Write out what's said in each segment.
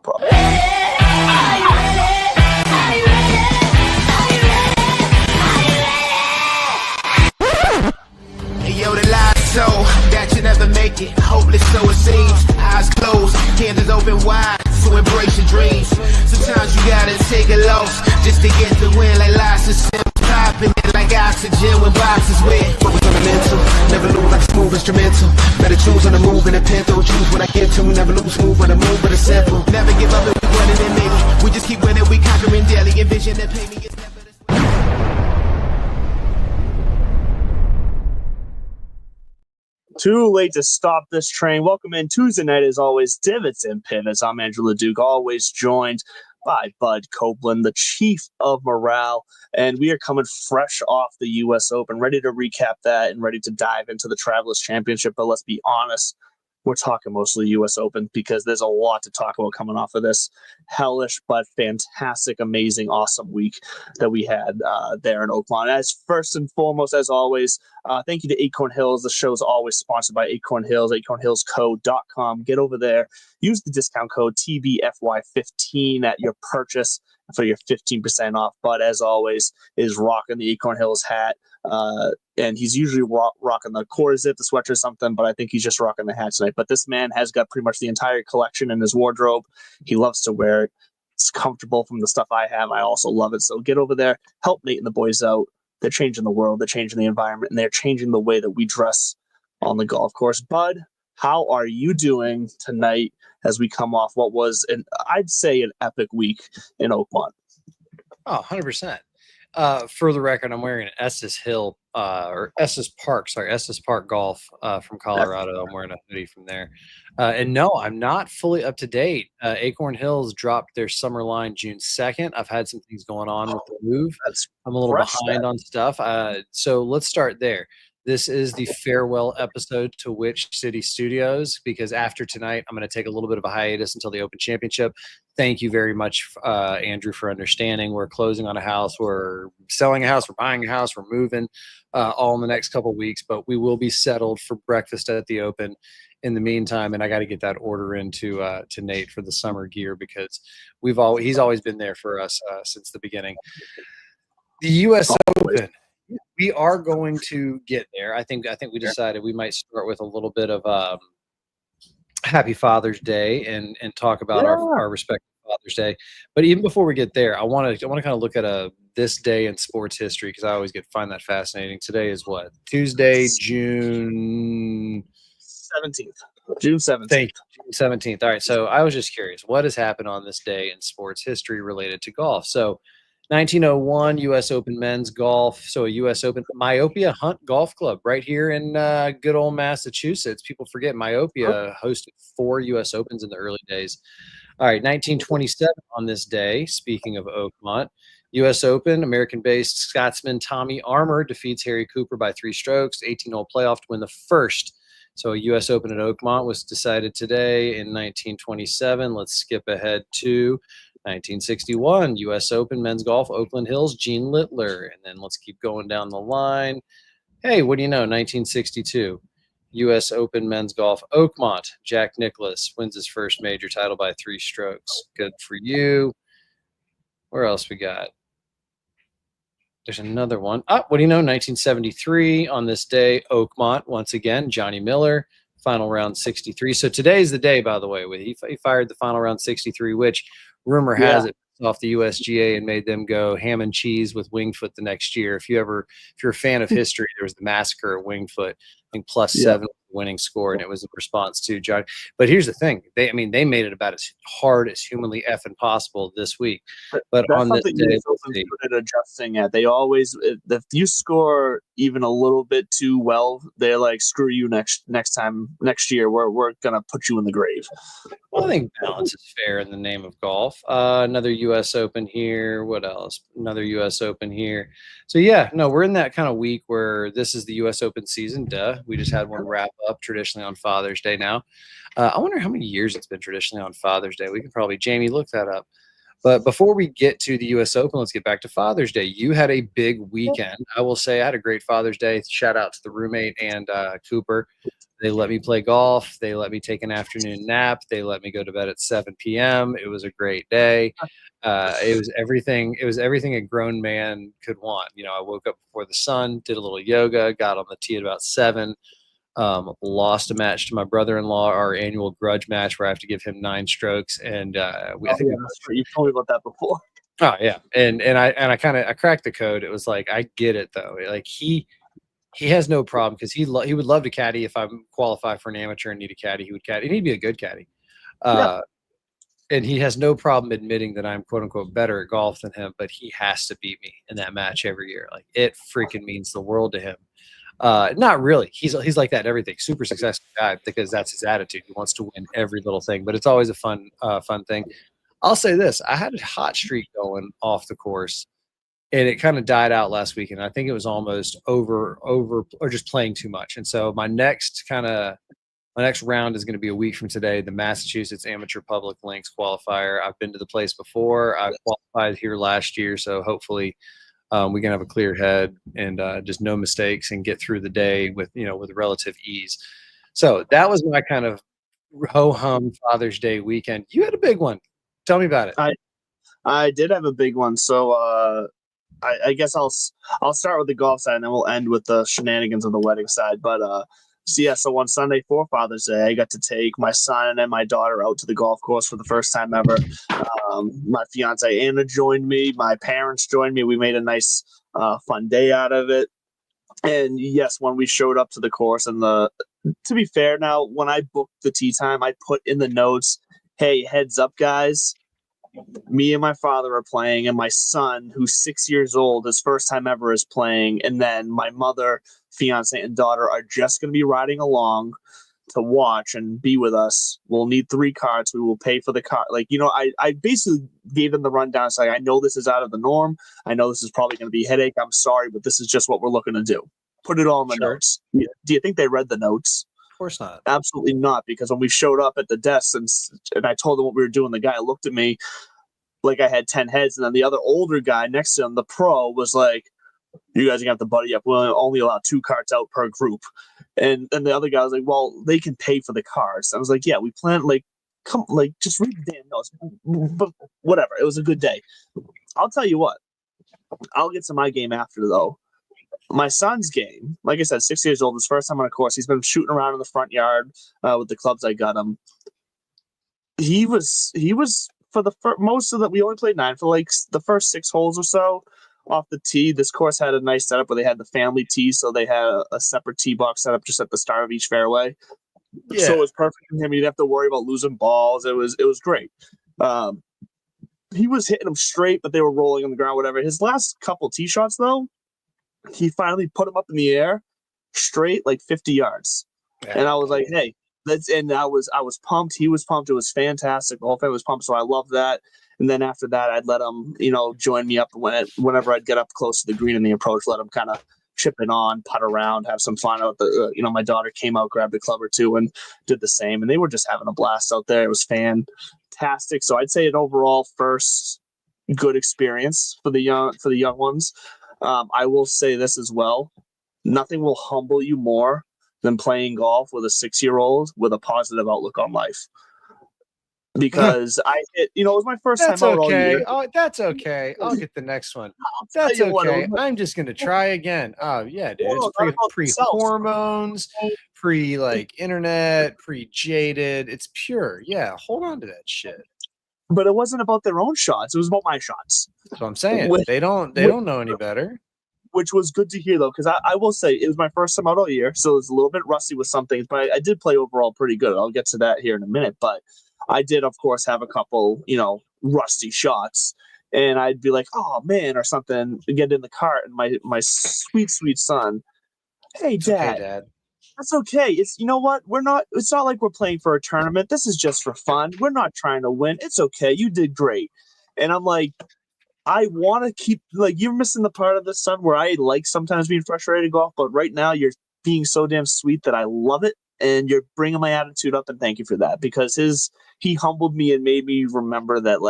problem. Yo, the lies so that you never make it. Hopeless, so it seems. Eyes closed, candles open wide to embrace your dreams. Sometimes you gotta take a loss just to get the win. Like license, popping it like oxygen when boxes wet. Focus on the mental, never lose like smooth instrumental. Better choose on the move in a pencil. Choose what I get to, never lose move on the move, but it's simple. Never give up if we winning and maybe we just keep winning, we conquering daily. Envision that pay me is never the Too late to stop this train. Welcome in Tuesday night, as always, Divots and Pivots. I'm Andrew LeDuc, always joined by Bud Copeland, the chief of morale, and we are coming fresh off the U.S. Open, ready to recap that and ready to dive into the Travelers Championship. But let's be honest, we're talking mostly U.S. Open because there's a lot to talk about coming off of this hellish but fantastic, amazing, awesome week that we had there in Oakmont. As first and foremost, as always, thank you to Acorn Hills. The show is always sponsored by Acorn Hills, acornhillscode.com. Get over there. Use the discount code TBFY15 at your purchase for your 15% off. But as always, is rocking the Acorn Hills hat. And he's usually rocking the core zip, the sweatshirt or something, but I think he's just rocking the hat tonight. But this man has got pretty much the entire collection in his wardrobe. He loves to wear it. It's comfortable from the stuff I have. I also love it. So get over there, help Nate and the boys out. They're changing the world, they're changing the environment, and they're changing the way that we dress on the golf course. Bud, how are you doing tonight as we come off what was, I'd say, an epic week in Oakmont? Oh, 100%. For the record, I'm wearing an Estes Park Golf from Colorado. I'm wearing a hoodie from there. And no, I'm not fully up to date. Acorn Hills dropped their summer line June 2nd. I've had some things going on with the move. I'm a little behind on stuff. So let's start there. This is the farewell episode to Witch City Studios because after tonight, I'm going to take a little bit of a hiatus until the Open Championship. Thank you very much, Andrew, for understanding. We're closing on a house. We're selling a house. We're buying a house. We're moving all in the next couple of weeks, but we will be settled for breakfast at the Open in the meantime. And I got to get that order into to Nate for the summer gear because he's always been there for us since the beginning. The U.S. Open. We are going to get there. I think we decided we might start with a little bit of Happy Father's Day and talk about our respective Father's Day. But even before we get there, I want to kind of look at this day in sports history because I always find that fascinating. Today is what? Tuesday, June 17th. June 17th. Thank you. June 17th. All right. So I was just curious, what has happened on this day in sports history related to golf? So 1901 U.S. Open men's golf. So a U.S. Open Myopia Hunt Golf Club right here in good old Massachusetts. People forget Myopia hosted 4 U.S. Opens in the early days. All right, 1927 on this day, speaking of Oakmont, U.S. Open, American-based Scotsman Tommy Armour defeats Harry Cooper by 3 strokes, 18-hole playoff to win the first. So a U.S. Open at Oakmont was decided today in 1927. Let's skip ahead to 1961, U.S. Open men's golf, Oakland Hills, Gene Littler. And then let's keep going down the line. Hey, what do you know? 1962, U.S. Open men's golf, Oakmont, Jack Nicklaus wins his first major title by 3 strokes. Good for you. Where else we got? There's another one. What do you know? 1973, on this day, Oakmont, once again, Johnny Miller, final round 63. So today's the day, by the way, he fired the final round 63, which rumor has it off the USGA and made them go ham and cheese with Winged Foot the next year. If you're a fan of history, there was the massacre at Winged Foot, I think +7 winning score, and it was a response to John. But here's the thing: they made it about as hard as humanly effing possible this week. But on this day, adjusting at, they always, if you score even a little bit too well, they're like, screw you next year. We're gonna put you in the grave. Well, I think balance is fair in the name of golf. Another U.S. Open here. What else? Another U.S. Open here. So we're in that kind of week where this is the U.S. Open season. Duh. We just had one wrap up traditionally on Father's Day now. I wonder how many years it's been traditionally on Father's Day. We can probably, Jamie, look that up. But before we get to the U.S. Open, let's get back to Father's Day. You had a big weekend. I will say I had a great Father's Day. Shout out to the roommate and Cooper. They let me play golf. They let me take an afternoon nap. They let me go to bed at 7 p.m. It was a great day. It was everything. It was everything a grown man could want. I woke up before the sun, did a little yoga, got on the tee at about 7. Lost a match to my brother-in-law, our annual grudge match where I have to give him 9 strokes, and I think you told me about that before. Oh yeah, and I kind of cracked the code. It was like, I get it though. Like he has no problem because he would love to caddy. If I qualify for an amateur and need a caddy, he would caddy. And he'd be a good caddy. And he has no problem admitting that I'm quote unquote better at golf than him, but he has to beat me in that match every year. Like, it freaking means the world to him. Not really. He's like that in everything. Super successful guy because that's his attitude. He wants to win every little thing, but it's always a fun thing. I'll say this: I had a hot streak going off the course, and it kind of died out last weekend. I think it was almost over or just playing too much. And so my next round is going to be a week from today, the Massachusetts Amateur Public Links qualifier. I've been to the place before. I qualified here last year, so hopefully we can have a clear head and just no mistakes and get through the day with relative ease. So that was my kind of ho-hum Father's Day weekend. You had a big one. Tell me about it. I did have a big one. So I guess I'll start with the golf side and then we'll end with the shenanigans of the wedding side. But so on Sunday for Father's Day, I got to take my son and my daughter out to the golf course for the first time ever. My fiance Anna joined me. My parents joined me. We made a nice, fun day out of it. And yes, when we showed up to the course, and to be fair, now when I booked the tee time, I put in the notes, "Hey, heads up, guys. Me and my father are playing, and my son, who's 6 years old, his first time ever, is playing. And then my mother, fiance, and daughter are just going to be riding along to watch and be with us. We'll need 3 carts. We will pay for the car." I basically gave them the rundown. So I know this is out of the norm. I know this is probably going to be a headache. I'm sorry, but this is just what we're looking to do. Put it all in the notes. Do you think they read the notes? Of course not. Absolutely not, because when we showed up at the desk and I told them what we were doing, the guy looked at me like I had 10 heads, and then the other older guy next to him, the pro, was like, "You guys are gonna have to buddy up. We'll only allow 2 carts out per group." And then the other guy was like, "Well, they can pay for the cars." I was like, "Yeah, we plan, just read the damn notes." But whatever, it was a good day. I'll tell you what, I'll get to my game after though. My son's game, like I said, 6 years old, his first time on a course. He's been shooting around in the front yard with the clubs I got him. He was for most of we only played 9 for like the first 6 holes or so off the tee. This course had a nice setup where they had the family tee, so they had a separate tee box set up just at the start of each fairway. Yeah. So it was perfect for him. You didn't have to worry about losing balls. It was great. He was hitting them straight, but they were rolling on the ground, whatever. His last couple tee shots, though, he finally put them up in the air straight, like 50 yards. Yeah. And I was like, hey, I was pumped. He was pumped. It was fantastic. The whole family was pumped. So I loved that. And then after that, I'd let him, join me up whenever I'd get up close to the green in the approach, let him kind of chip it on, putt around, have some fun out. My daughter came out, grabbed a club or 2 and did the same. And they were just having a blast out there. It was fantastic. So I'd say an overall first good experience for the young ones. I will say this as well. Nothing will humble you more than playing golf with a 6-year-old with a positive outlook on life. Because it was my first time out all year. Oh, that's okay. I'll get the next one. That's okay. I'm just going to try again. Oh, yeah, dude. It's pre-hormones, internet, pre-jaded. It's pure. Yeah, hold on to that shit. But it wasn't about their own shots. It was about my shots. That's what I'm saying. They don't know any better. Which was good to hear, though, because I will say it was my first time out all year, so it was a little bit rusty with some things, but I did play overall pretty good. I'll get to that here in a minute, but I did, of course, have a couple, rusty shots, and I'd be like, "Oh man," or something, get in the cart, and my sweet, sweet son, "Hey, Dad, okay, Dad. That's okay. It's, what? It's not like we're playing for a tournament. This is just for fun. We're not trying to win. It's okay. You did great." And I'm like, I want to keep, you're missing the part of this, son, where I like sometimes being frustrated in golf, but right now you're being so damn sweet that I love it, and you're bringing my attitude up, and thank you for that, because he humbled me and made me remember that,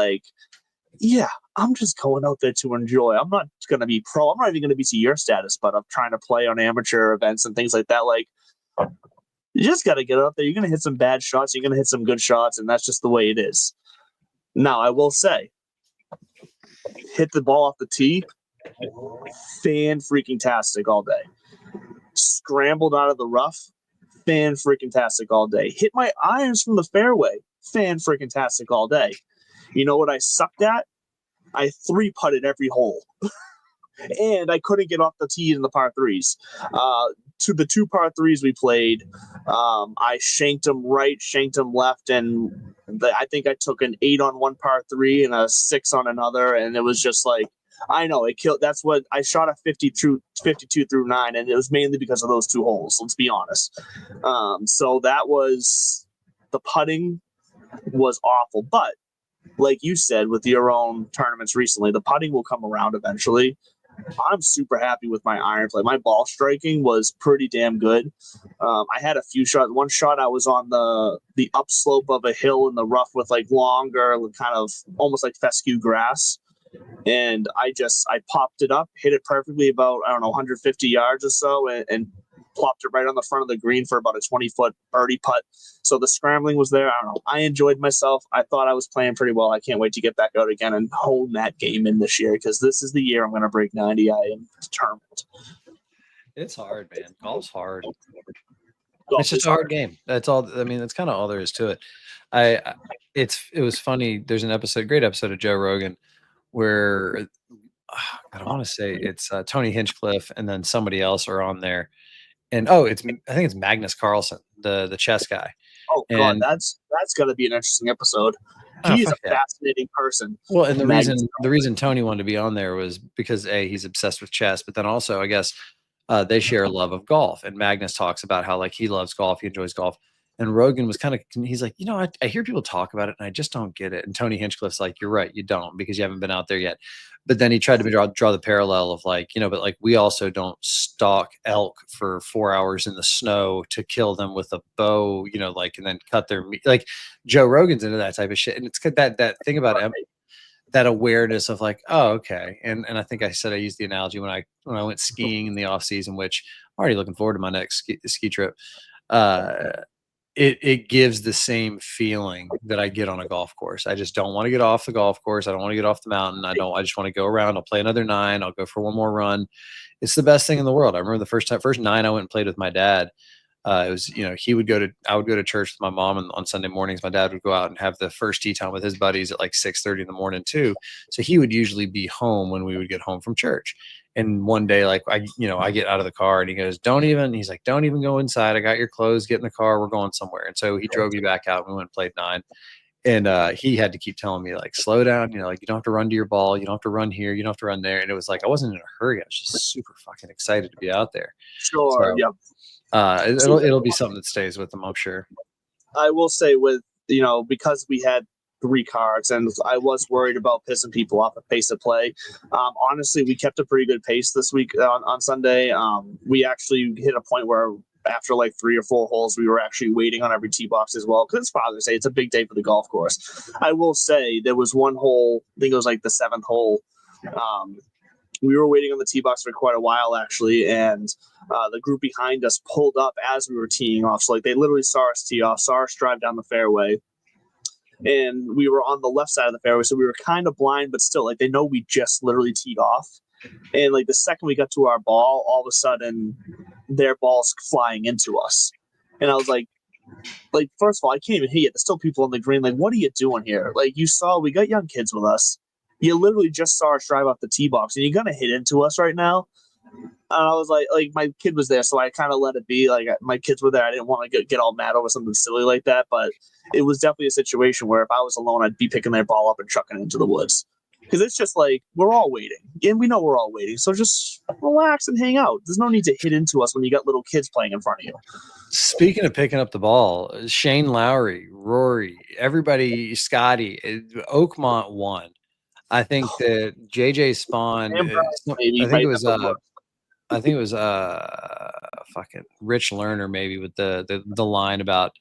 yeah, I'm just going out there to enjoy. I'm not going to be pro. I'm not even going to be to your status, but I'm trying to play on amateur events and things like that. Like, you just got to get out there. You're going to hit some bad shots. You're going to hit some good shots, and that's just the way it is. Now, I will say, hit the ball off the tee, fan-freaking-tastic all day. Scrambled out of the rough, fan-freaking-tastic all day. Hit my irons from the fairway, fan-freaking-tastic all day. You know what I sucked at? I 3-putted every hole. And I couldn't get off the tee in the par threes. To the 2 par threes we played, I shanked them right, shanked them left, and I think I took an 8 on one par 3 and a 6 on another, and it was just like, I know it killed. That's what I shot a 52 through 9, and it was mainly because of those 2 holes. Let's be honest. So that was, the putting was awful, but like you said, with your own tournaments recently, the putting will come around eventually. I'm super happy with my iron play. My ball striking was pretty damn good. I had a few shots. One shot I was on the upslope of a hill in the rough with like longer, kind of almost like fescue grass. And I popped it up, hit it perfectly about, 150 yards or so, and plopped it right on the front of the green for about a 20-foot birdie putt. So the scrambling was there. I don't know. I enjoyed myself. I thought I was playing pretty well. I can't wait to get back out again and hone that game in this year, because this is the year I'm going to break 90. I am determined. It's hard, man. Golf's hard. Golf It's just is a hard game. That's all. I mean, that's kind of all there is to it. It was funny. There's an great episode of Joe Rogan where I don't want to say it's Tony Hinchcliffe and then somebody else are on there. And I think it's Magnus Carlsen, the chess guy. Oh God, that's going to be an interesting episode. He's a fascinating person. Well, and the reason Tony wanted to be on there was because he's obsessed with chess, but then also I guess they share a love of golf. And Magnus talks about how like he loves golf, he enjoys golf. And Rogan was he's like, I hear people talk about it and I just don't get it. And Tony Hinchcliffe's like, you're right, you don't, because you haven't been out there yet. But then he tried to draw the parallel of like, but like we also don't stalk elk for 4 hours in the snow to kill them with a bow, like, and then cut their meat. Like Joe Rogan's into that type of shit. And it's that thing about that awareness of like, oh, okay. And I think I said I used the analogy when I went skiing in the off season, which I'm already looking forward to my next ski trip. It gives the same feeling that I get on a golf course. I just don't want to get off the golf course. I don't want to get off the mountain. I just want to go around. I'll play another 9. I'll go for one more run. It's the best thing in the world. I remember the first 9 I went and played with my dad. It was, I would go to church with my mom, and on Sunday mornings, my dad would go out and have the first tee time with his buddies at like 6:30 in the morning too. So he would usually be home when we would get home from church. And one day, like I get out of the car and he goes, don't even go inside. I got your clothes, get in the car. We're going somewhere. And so he drove me back out and we went and played 9. And he had to keep telling me like, slow down, like you don't have to run to your ball. You don't have to run here. You don't have to run there. And it was like, I wasn't in a hurry. I was just super fucking excited to be out there. Sure. So, yep. It'll be something that stays with them, I'm sure. I will say with, because we had 3 cards and I was worried about pissing people off at pace of play. Honestly, we kept a pretty good pace this week on Sunday. We actually hit a point where after like 3 or 4 holes, we were actually waiting on every tee box as well, because it's Father's Day. It's a big day for the golf course. I will say there was one hole, I think it was like the 7th hole. We were waiting on the tee box for quite a while, actually, and the group behind us pulled up as we were teeing off. So like they literally saw us tee off, saw us drive down the fairway, and we were on the left side of the fairway, so we were kind of blind, but still, like, they know we just literally teed off. And like the second we got to our ball, all of a sudden their ball's flying into us. And I was like, first of all, I can't even hit it. There's still people on the green. Like, what are you doing here? Like, you saw we got young kids with us. You literally just saw us drive off the tee box, and you're gonna hit into us right now. And I was like my kid was there, so I kind of let it be. Like, my kids were there. I didn't want to get all mad over something silly like that, but it was definitely a situation where if I was alone, I'd be picking their ball up and chucking it into the woods. Because it's just like, we're all waiting. And we know we're all waiting. So just relax and hang out. There's no need to hit into us when you got little kids playing in front of you. Speaking of picking up the ball, Shane Lowry, Rory, everybody, Scotty, Oakmont won. I think that JJ Spaun, I think it was fucking Rich Lerner maybe with the line about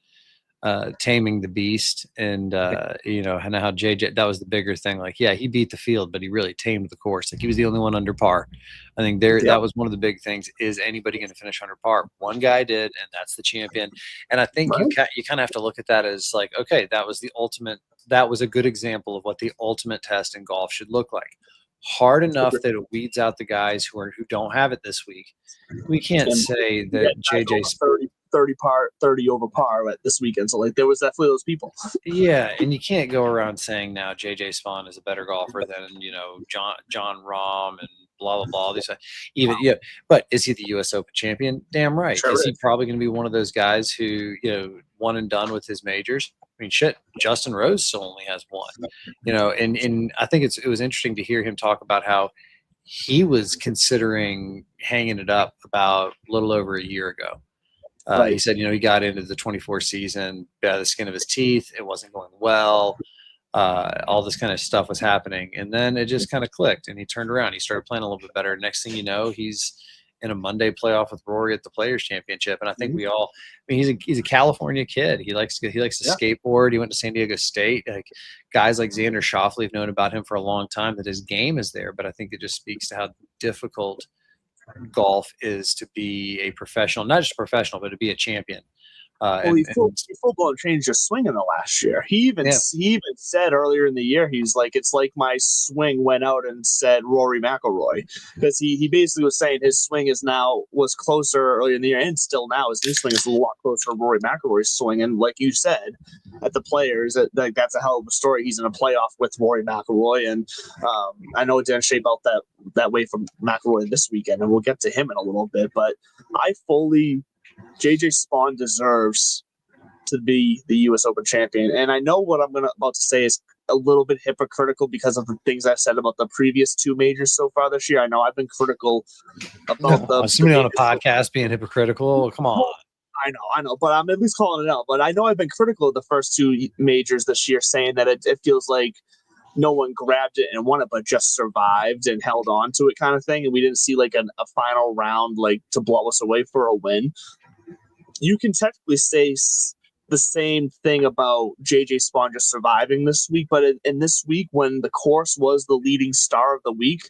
taming the beast, and and how JJ, that was the bigger thing. Like, yeah, he beat the field, but he really tamed the course. Like, he was the only one under par. I think that was one of the big things. Is anybody going to finish under par? One guy did, and that's the champion. And I think you kind of have to look at that as like, okay, that was the ultimate. That was a good example of what the ultimate test in golf should look like. Hard enough that it weeds out the guys who don't have it this week. We can't say that JJ 30 over par at this weekend. So like there was definitely those people. Yeah, and you can't go around saying now JJ Spaun is a better golfer than John Rahm and blah blah blah. These but is he the U.S. Open champion? Damn right. Sure is he probably going to be one of those guys who one and done with his majors? I mean, shit, Justin Rose still only has one. And I think it was interesting to hear him talk about how he was considering hanging it up about a little over a year ago. He said, he got into the 24 season by the skin of his teeth. It wasn't going well. All this kind of stuff was happening. And then it just kind of clicked, and he turned around. He started playing a little bit better. Next thing you know, he's in a Monday playoff with Rory at the Players Championship. And I think he's a California kid. He likes to skateboard. He went to San Diego State. Like, guys like Xander Schauffele have known about him for a long time, that his game is there. But I think it just speaks to how difficult golf is to be a professional, not just a professional, but to be a champion. He full-blown changed his swing in the last year. He even said earlier in the year, he's like, it's like my swing went out and said Rory McIlroy, because he basically was saying his swing was closer earlier in the year, and still now his new swing is a lot closer to Rory McIlroy's swing. And like you said, at the Players, that's a hell of a story. He's in a playoff with Rory McIlroy, and I know it didn't shape out that way from McIlroy this weekend, and we'll get to him in a little bit. But JJ Spaun deserves to be the U.S. Open champion. And I know what I'm about to say is a little bit hypocritical because of the things I've said about the previous two majors so far this year. I know I've been critical about somebody on a podcast being hypocritical. Come on. I know, but I'm at least calling it out. But I know I've been critical of the first two majors this year, saying that it feels like no one grabbed it and won it, but just survived and held on to it kind of thing. And we didn't see like a final round like to blow us away for a win. You can technically say the same thing about JJ Spaun just surviving this week, but in this week, when the course was the leading star of the week,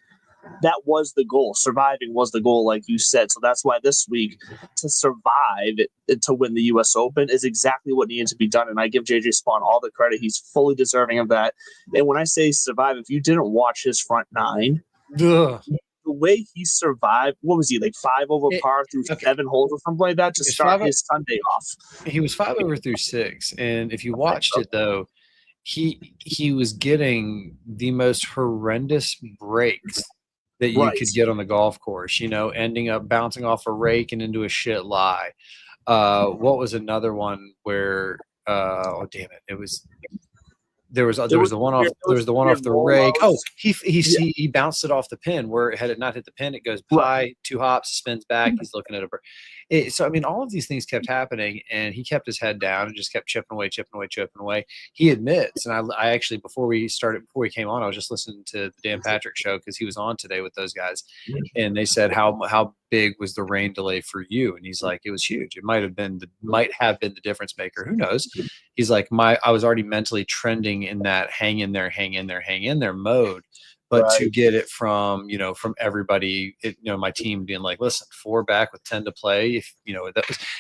that was the goal. Surviving was the goal, like you said. So that's why this week, to survive to win the U.S. Open is exactly what needed to be done. And I give JJ Spaun all the credit. He's fully deserving of that. And when I say survive, if you didn't watch his front nine, the way he survived, what was he, like 5 over par through 7 holes or something like that to start his Sunday off? He was 5 over through 6. And if you watched it, though, he was getting the most horrendous breaks that you could get on the golf course, ending up bouncing off a rake and into a shit lie. What was another one where, it was – There was the one off the rake. Oh, he bounced it off the pin, where had it not hit the pin, it goes by 2 hops, spins back. He's looking at so I mean, all of these things kept happening, and he kept his head down and just kept chipping away. He admits, and I actually before we came on, I was just listening to the Dan Patrick show because he was on today with those guys, and they said how big was the rain delay for you, and he's like, it was huge. It might have been the difference maker. Who knows? He's like, I was already mentally trending in that hang in there mode. But to get it from everybody, my team being like, listen, 4 back with 10 to play. If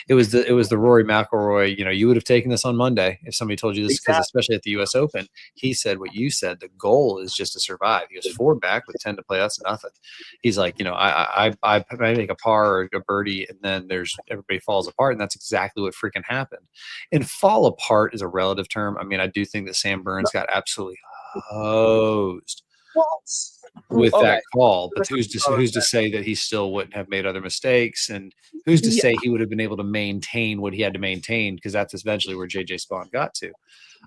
it was the Rory McIlroy. You would have taken this on Monday if somebody told you this, because especially at the U.S. Open, he said what you said. The goal is just to survive. He goes 4 back with 10 to play. That's nothing. He's like, I make a par or a birdie, and then everybody falls apart, and that's exactly what freaking happened. And fall apart is a relative term. I mean, I do think that Sam Burns got absolutely hosed with that call, but who's to say that he still wouldn't have made other mistakes, and who's to say he would have been able to maintain what he had to maintain, because that's eventually where JJ Spaun got to.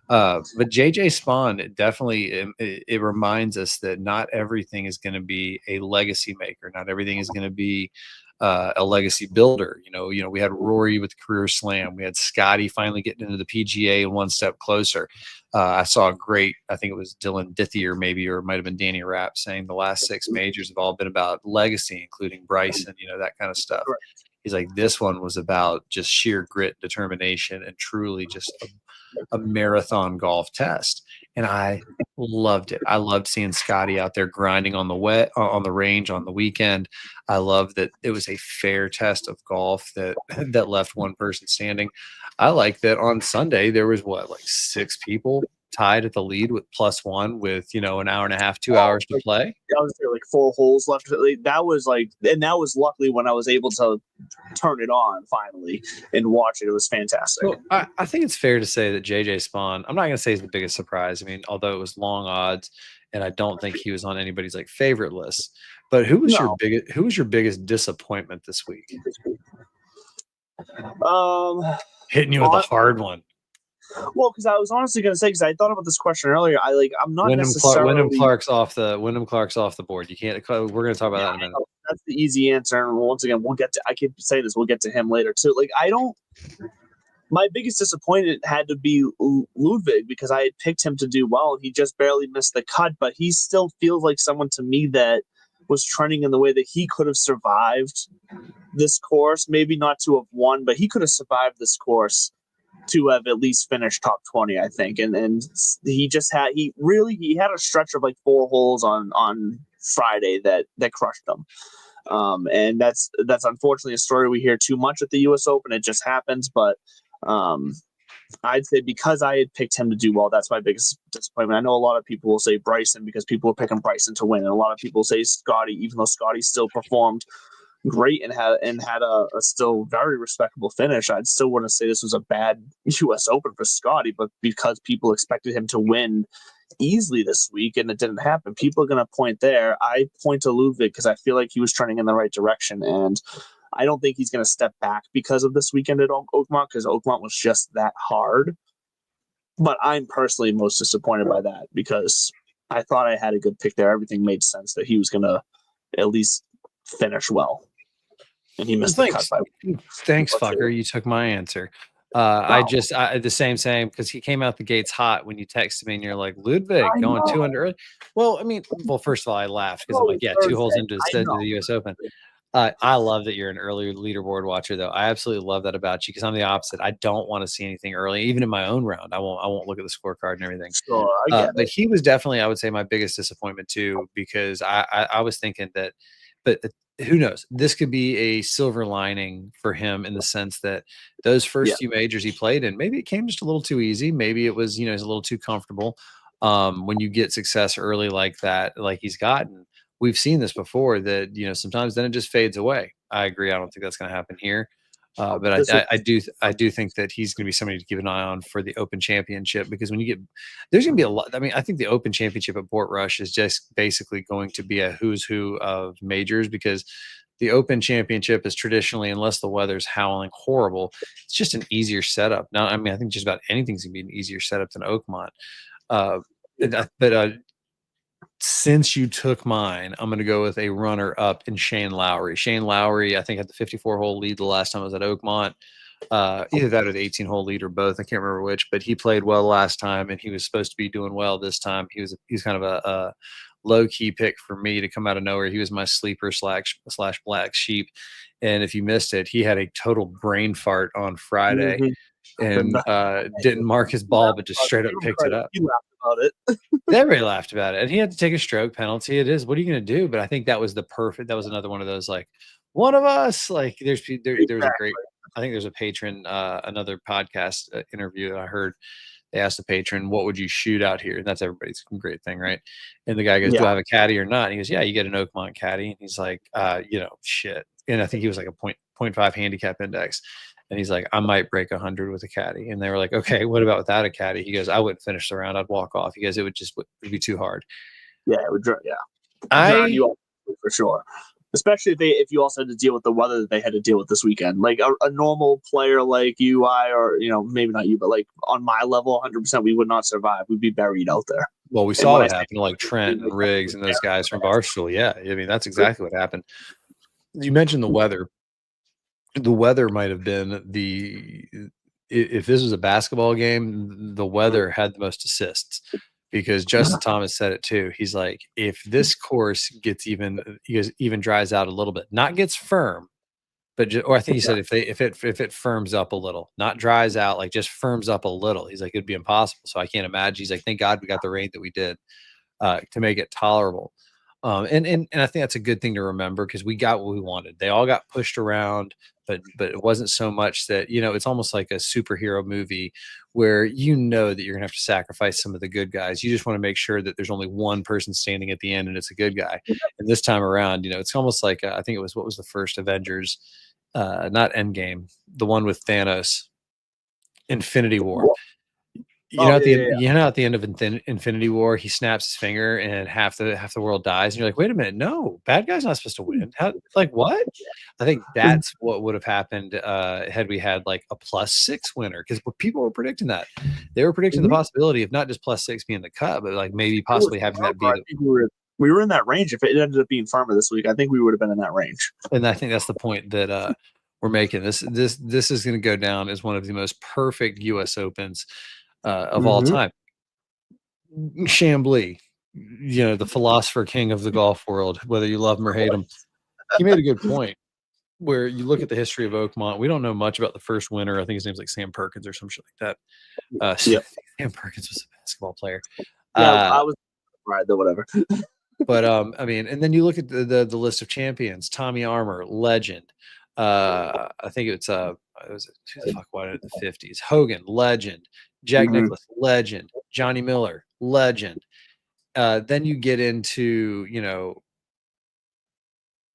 But JJ Spaun definitely it reminds us that not everything is going to be a legacy maker. Not everything is going to be a legacy builder. We had Rory with the career slam. We had Scotty finally getting into the PGA one step closer. I saw I think it was Dylan Dithier maybe, or it might have been Danny Rapp, saying the last 6 majors have all been about legacy, including Bryson, that kind of stuff. He's like, this one was about just sheer grit, determination, and truly just a marathon golf test. And I loved it. I loved seeing Scotty out there grinding on the range on the weekend. I love that it was a fair test of golf that left one person standing. I like that on Sunday there was like 6 people tied at the lead with +1 with an hour and a half, 2 hours to play. I was there like 4 holes left. That was luckily when I was able to turn it on finally and watch it. It was fantastic. Well, I think it's fair to say that JJ Spaun, I'm not going to say he's the biggest surprise. I mean, although it was long odds, and I don't think he was on anybody's like favorite list. But who was your biggest disappointment this week? Hitting you with a hard one. Well, because I was honestly going to say, because I thought about this question earlier, I'm not necessarily Wyndham Clark's off the board. You can't. We're going to talk about that in a minute. That's the easy answer. And once again, we'll get to. I keep saying this. We'll get to him later too. My biggest disappointment had to be Ludwig, because I had picked him to do well, and he just barely missed the cut. But he still feels like someone to me that was trending in the way that he could have survived this course. Maybe not to have won, but he could have survived this course to have at least finished top 20, I think. And he had a stretch of like 4 holes on Friday that crushed him. And that's unfortunately a story we hear too much at the US Open. It just happens. But I'd say because I had picked him to do well, that's my biggest disappointment. I know a lot of people will say Bryson because people are picking Bryson to win. And a lot of people say Scotty, even though Scotty still performed great and had a still very respectable finish. I'd still want to say this was a bad US Open for Scotty, but because people expected him to win easily this week and it didn't happen, people are going to point there. I point to Ludwig because I feel like he was trending in the right direction, and I don't think he's going to step back because of this weekend at Oakmont, because Oakmont was just that hard. But I'm personally most disappointed by that because I thought I had a good pick there. Everything made sense that he was going to at least finish well. And he missed the cut by. Thanks, fucker. You took my answer. Wow. The same because he came out the gates hot when you texted me and you're like, Ludwig going 2 under early. Well, I mean, first of all, I laughed because I'm like, 2 holes into the US Open. I love that you're an early leaderboard watcher, though. I absolutely love that about you because I'm the opposite. I don't want to see anything early, even in my own round. I won't look at the scorecard and everything. Sure, but he was definitely, I would say, my biggest disappointment too, because I was thinking that, but who knows? This could be a silver lining for him in the sense that those first few majors he played in, maybe it came just a little too easy. Maybe it was, he's a little too comfortable. When you get success early like that, like he's gotten, we've seen this before that, sometimes then it just fades away. I agree. I don't think that's going to happen here. But I do think that he's going to be somebody to keep an eye on for the Open Championship, because when you get, there's going to be a lot. I mean, I think the Open Championship at Portrush is just basically going to be a who's who of majors, because the Open Championship is traditionally, unless the weather's howling horrible, it's just an easier setup. Now, I mean, I think just about anything's going to be an easier setup than Oakmont. But since you took mine, I'm going to go with a runner-up in Shane Lowry. Shane Lowry, I think, had the 54-hole lead the last time I was at Oakmont. Either that or the 18-hole lead or both. I can't remember which, but he played well last time, and he was supposed to be doing well this time. He's kind of a low-key pick for me to come out of nowhere. He was my sleeper slash black sheep. And if you missed it, he had a total brain fart on Friday and didn't mark his ball, but just straight up picked it up. You laughed about it. Everybody laughed about it. And he had to take a stroke penalty. It is. What are you going to do? But I think that was that was another one of those, like, one of us. Like, there was a great, I think there's a patron, another podcast interview that I heard. They asked the patron, what would you shoot out here? And that's everybody's great thing, right? And the guy goes, do I have a caddy or not? And he goes, yeah, you get an Oakmont caddy. And he's like, shit. And I think he was like a 0.5 handicap index. And he's like, I might break 100 with a caddy. And they were like, okay, what about without a caddy? He goes, I wouldn't finish the round. I'd walk off. He goes, it would be too hard. Yeah, it would. Yeah, drown you off for sure. Especially if you also had to deal with the weather that they had to deal with this weekend. Like a normal player like you, or maybe not you, but like on my level, 100%, we would not survive. We'd be buried out there. Well, we saw it happen to like Trent and Riggs and those guys from Barstool. Yeah, I mean, that's exactly what happened. You mentioned the weather. The weather might have been if this was a basketball game, the weather had the most assists, because Justin Thomas said it too. He's like, if this course gets even dries out a little bit, not gets firm, But or I think he said if it firms up a little, not dries out, like just firms up a little, he's like it'd be impossible. So I can't imagine. He's like, thank God we got the rain that we did to make it tolerable. And I think that's a good thing to remember because we got what we wanted. They all got pushed around, but it wasn't so much that, you know, it's almost like a superhero movie where you know that you're gonna have to sacrifice some of the good guys. You just want to make sure that there's only one person standing at the end and it's a good guy. And this time around, you know, it's almost like I think it was what was the first Avengers, not Endgame, the one with Thanos, Infinity War. You know, at the end of Infinity War, he snaps his finger and half the world dies, and you're like, wait a minute, no, bad guy's not supposed to win. How, like what? I think that's what would have happened had we had like a +6 winner, because people were predicting that. They were predicting the possibility of not just +6 being the cut, but like maybe possibly having that be we were in that range. If it ended up being firmer this week, I think we would have been in that range. And I think that's the point that we're making. This is going to go down as one of the most perfect U.S. Opens of all time. Chambly, you know, the philosopher king of the golf world, whether you love him or hate him, he made a good point where you look at the history of Oakmont. We don't know much about the first winner. I think his name's like Sam Perkins or some shit like that. Sam Perkins was a basketball player. I was right though, whatever. But I mean, and then you look at the list of champions: Tommy Armour, legend. I think it was who the fuck won it in the 50s? Hogan, legend. Jack Nicklaus, legend. Johnny Miller, legend. Then you get into, you know,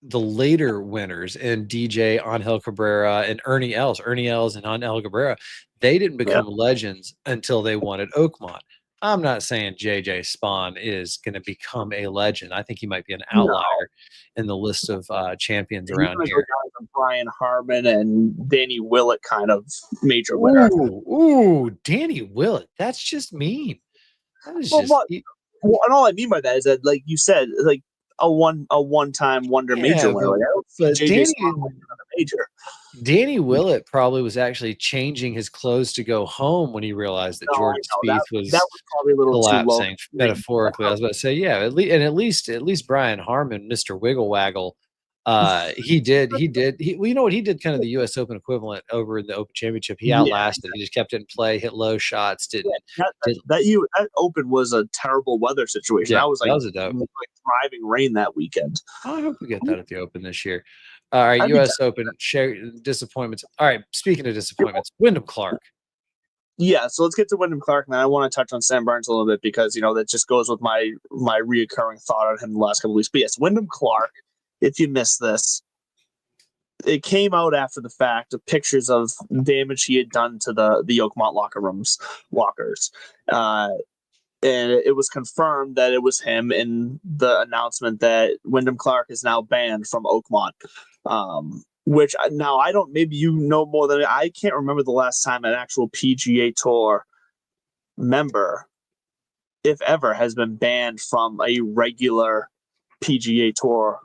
the later winners and DJ, Angel Cabrera, and Ernie Els and Angel Cabrera. They didn't become legends until they won at Oakmont. I'm not saying JJ Spaun is going to become a legend. I think he might be an outlier in the list of champions around here. Brian Harmon and Danny Willett kind of major winner. Ooh, Danny Willett. That's just mean. That is and all I mean by that is that, like you said, like a one-time wonder major winner. Like, Danny Willett probably was actually changing his clothes to go home when he realized that Jordan Spieth was probably a little collapsing, too low. metaphorically. I was about to say, yeah, at least Brian Harmon, Mr. Wiggle Waggle, he did. Well, you know what? He did kind of the U.S. Open equivalent over in the Open Championship. He outlasted. He just kept it in play, hit low shots. That Open was a terrible weather situation. Yeah, that was a dope. Like driving rain that weekend. I hope we get that at the Open this year. All right, U.S. Open, share disappointments. All right, speaking of disappointments, Wyndham Clark. Yeah, so let's get to Wyndham Clark, man. I want to touch on Sam Burns a little bit because, you know, that just goes with my reoccurring thought on him the last couple of weeks. But yes, Wyndham Clark, if you missed this, it came out after the fact of pictures of damage he had done to the Oakmont lockers. And it was confirmed that it was him in the announcement that Wyndham Clark is now banned from Oakmont. Which now I don't, maybe you know more than I can't remember the last time an actual PGA Tour member, if ever, has been banned from a regular PGA Tour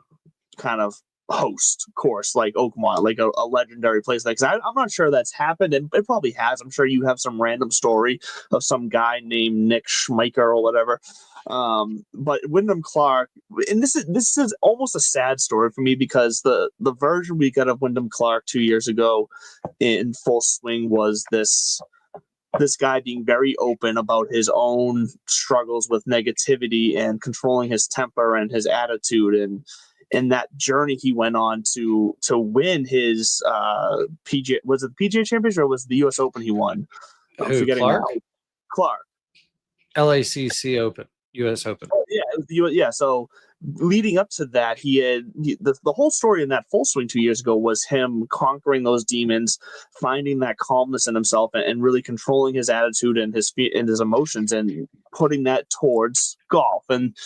kind of host course like Oakmont, like a legendary place. Like, I'm not sure that's happened, and it probably has. I'm sure you have some random story of some guy named Nick Schmeicher or whatever. But Wyndham Clark, and this is almost a sad story for me because the version we got of Wyndham Clark 2 years ago in full swing was this guy being very open about his own struggles with negativity and controlling his temper and his attitude, and that journey he went on to win his PGA, was it the PGA Championship or was it the US Open he won? I'm forgetting Clark? now. Clark. LACC Open. U.S. Open. Oh, yeah. So leading up to that, the whole story in that full swing 2 years ago was him conquering those demons, finding that calmness in himself, and really controlling his attitude and his emotions, and putting that towards golf. And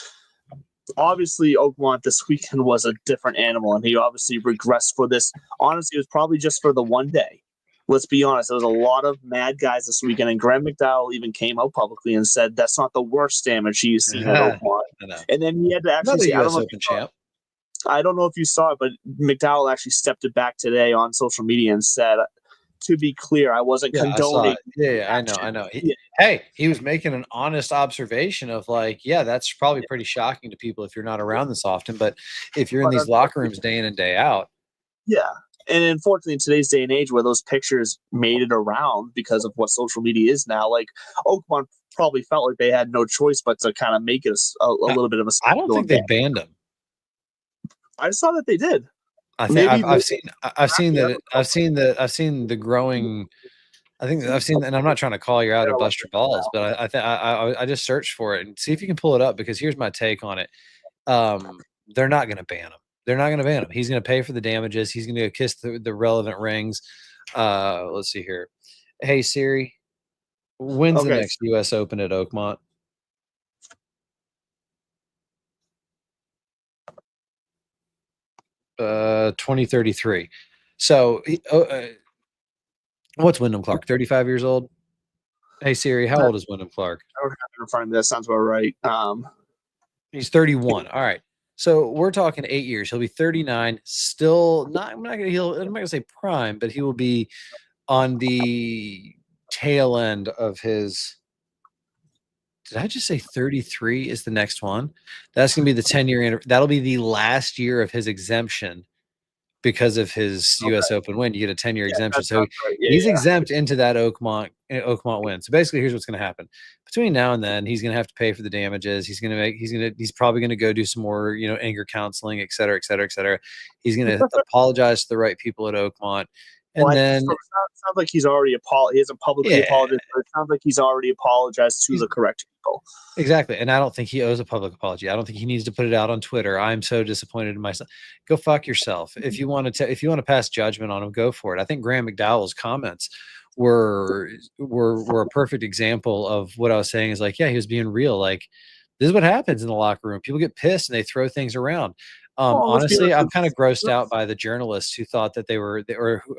obviously, Oakmont this weekend was a different animal, and he obviously regressed for this. Honestly, it was probably just for the one day. Let's be honest, there was a lot of mad guys this weekend, and Graham McDowell even came out publicly and said that's not the worst damage he's seen at Oakmont. And then he had to actually say, I don't know if you saw it, but McDowell actually stepped it back today on social media and said, to be clear, I wasn't condoning. I know. Hey, he was making an honest observation of like, that's probably pretty shocking to people if you're not around this often. But if you're in these locker rooms day in and day out. Yeah. And unfortunately, in today's day and age, where those pictures made it around because of what social media is now, like Oakmont probably felt like they had no choice but to kind of make it a little bit of a. I don't think they banned him. I saw that they did. I think I've seen the growing. I think I've seen, and I'm not trying to call you out or bust your balls, but I just searched for it and see if you can pull it up, because here's my take on it. They're not going to ban him. They're not going to ban him. He's going to pay for the damages. He's going to kiss the relevant rings. Let's see here. Hey Siri, when's the next U.S. Open at Oakmont? Uh, 2033. So what's Wyndham Clark? 35 years old. Hey Siri, how old is Wyndham Clark? I don't have to find that. Sounds about right. He's 31. All right. So we're talking 8 years. He'll be 39. Still not. I'm not gonna say prime, but he will be on the tail end of his. Did I just say 33 is the next one? That's gonna be the 10-year. That'll be the last year of his exemption because of his U.S. Open win. You get a 10-year exemption, so right. He's exempt into that Oakmont win. So basically, here's what's going to happen between now and then. He's going to have to pay for the damages. He's probably going to go do some more, anger counseling, et cetera, et cetera, et cetera. He's going to apologize to the right people at Oakmont. And then it sounds like he's already he hasn't publicly apologized, but it sounds like he's already apologized to the correct people. Exactly. And I don't think he owes a public apology. I don't think he needs to put it out on Twitter. I'm so disappointed in myself. Go fuck yourself. If you want to pass judgment on him, go for it. I think Graham McDowell's comments were a perfect example of what I was saying is like, yeah, he was being real. Like, this is what happens in the locker room. People get pissed and they throw things around. Honestly, I'm kind of grossed out by the journalists who thought that or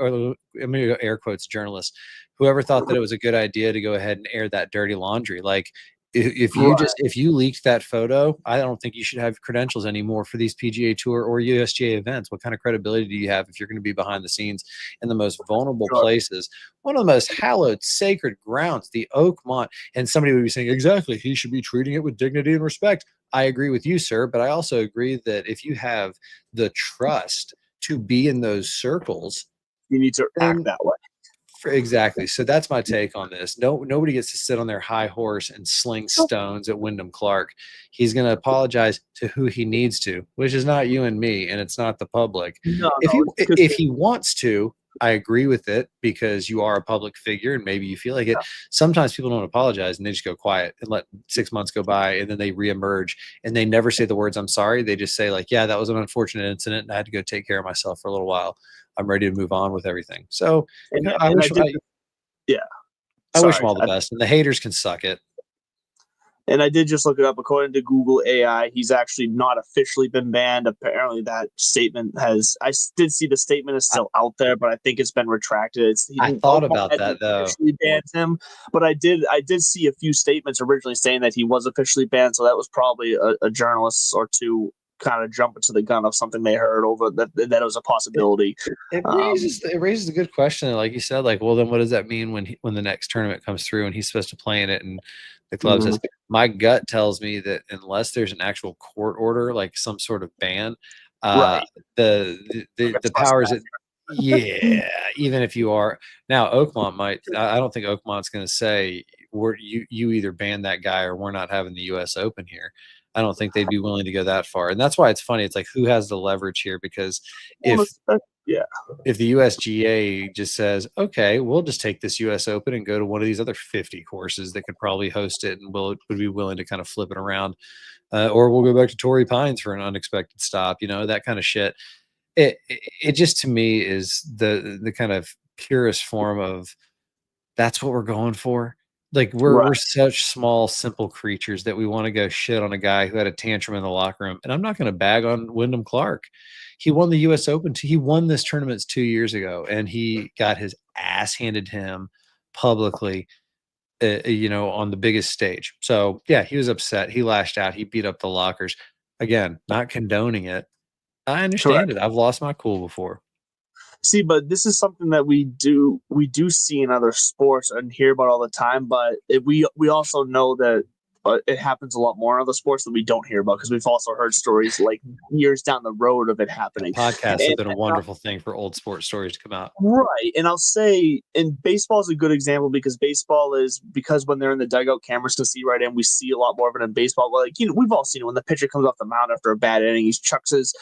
I'm going to go air quotes journalists, whoever thought that it was a good idea to go ahead and air that dirty laundry. Like, if you leaked that photo, I don't think you should have credentials anymore for these PGA Tour or USGA events. What kind of credibility do you have if you're going to be behind the scenes in the most vulnerable places, one of the most hallowed, sacred grounds, the Oakmont? And somebody would be saying, exactly, he should be treating it with dignity and respect. I agree with you, sir, but I also agree that if you have the trust to be in those circles, you need to act that way. Exactly. So that's my take on this. Nobody gets to sit on their high horse and sling stones at Wyndham Clark. He's going to apologize to who he needs to, which is not you and me, and it's not the public. If he wants to, I agree with it, because you are a public figure and maybe you feel like it. Sometimes people don't apologize and they just go quiet and let 6 months go by, and then they reemerge and they never say the words "I'm sorry." They just say like, "Yeah, that was an unfortunate incident and I had to go take care of myself for a little while. I'm ready to move on with everything." So I wish him all the best, and the haters can suck it. And I did just look it up. According to Google AI, he's actually not officially been banned. Apparently, that statement I did see the statement is still out there, but I think it's been retracted. I thought about that though. Officially banned him, but I did see a few statements originally saying that he was officially banned. So that was probably a journalist or two kind of jumping to the gun of something they heard over that it was a possibility. It raises a good question. Like you said, like, well, then what does that mean when the next tournament comes through and he's supposed to play in it? And the club says, my gut tells me that unless there's an actual court order, like some sort of ban, the powers that, even if you are now, Oakmont might. I don't think Oakmont's going to say you either ban that guy or we're not having the U.S. Open here. I don't think they'd be willing to go that far. And that's why it's funny. It's like, who has the leverage here? Because if the USGA just says, okay, we'll just take this US Open and go to one of these other 50 courses that could probably host it and would be willing to kind of flip it around, or we'll go back to Torrey Pines for an unexpected stop, that kind of shit. It just, to me, is the kind of purest form of that's what we're going for. Like we're such small, simple creatures that we want to go shit on a guy who had a tantrum in the locker room. And I'm not going to bag on Wyndham Clark. He won the U.S. Open. He won this tournament 2 years ago, and he got his ass handed to him publicly, on the biggest stage. So yeah, he was upset. He lashed out. He beat up the lockers. Again, not condoning it. I understand it. I've lost my cool before. See, but this is something that we do see in other sports and hear about all the time. But we also know that it happens a lot more in other sports that we don't hear about because we've also heard stories like years down the road of it happening. Podcasts have been a wonderful thing for old sports stories to come out. Right. And I'll say, and baseball is a good example because when they're in the dugout, cameras can see right in. We see a lot more of it in baseball. Like, we've all seen it when the pitcher comes off the mound after a bad inning, he chucks his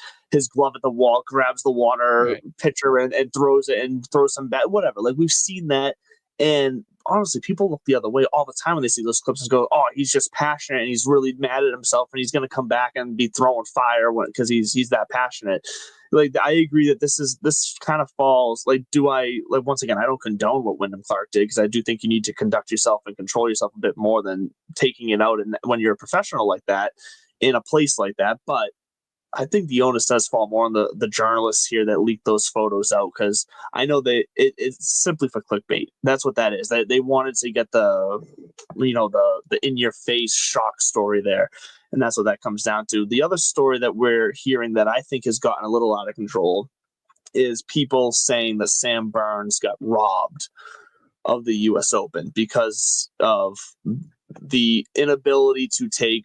glove at the wall, grabs the water pitcher and throws it and throws some bat, whatever. Like, we've seen that. And honestly, people look the other way all the time when they see those clips and go, oh, he's just passionate and he's really mad at himself and he's going to come back and be throwing fire because he's that passionate. Like, I agree that this kind of falls. Like, once again, I don't condone what Wyndham Clark did because I do think you need to conduct yourself and control yourself a bit more than taking it out. And when you're a professional like that in a place like that, but I think the onus does fall more on the journalists here that leaked those photos out because I know it's simply for clickbait. That's what that is. They wanted to get the in your face shock story there, and that's what that comes down to. The other story that we're hearing that I think has gotten a little out of control is people saying that Sam Burns got robbed of the U.S. Open because of the inability to take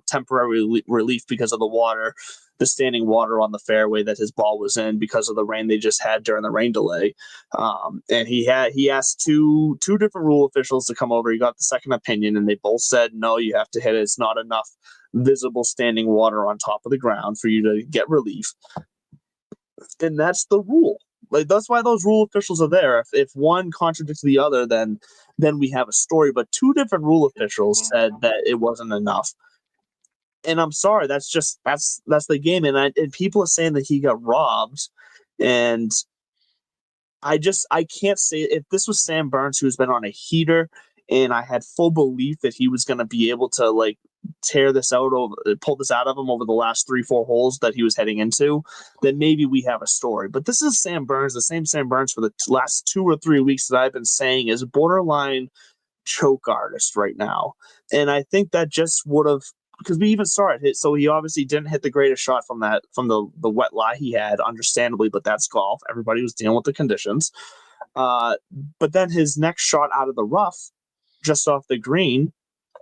temporary relief because of the standing water on the fairway that his ball was in because of the rain they just had during the rain delay. And he asked two different rule officials to come over. He got the second opinion, and they both said, no, you have to hit it. It's not enough visible standing water on top of the ground for you to get relief. And that's the rule. Like, that's why those rule officials are there. If one contradicts the other, then we have a story. But two different rule officials said that it wasn't enough. And I'm sorry, that's the game. And people are saying that he got robbed. And I can't say, if this was Sam Burns, who's been on a heater, and I had full belief that he was going to be able to like pull this out of him over the last 3-4 holes that he was heading into, then maybe we have a story. But this is Sam Burns, the same Sam Burns for the last 2 or 3 weeks that I've been saying is borderline choke artist right now. And I think that just would have, because we even saw it hit. So he obviously didn't hit the greatest shot from the wet lie he had, understandably, but that's golf. Everybody was dealing with the conditions. But then his next shot out of the rough, just off the green,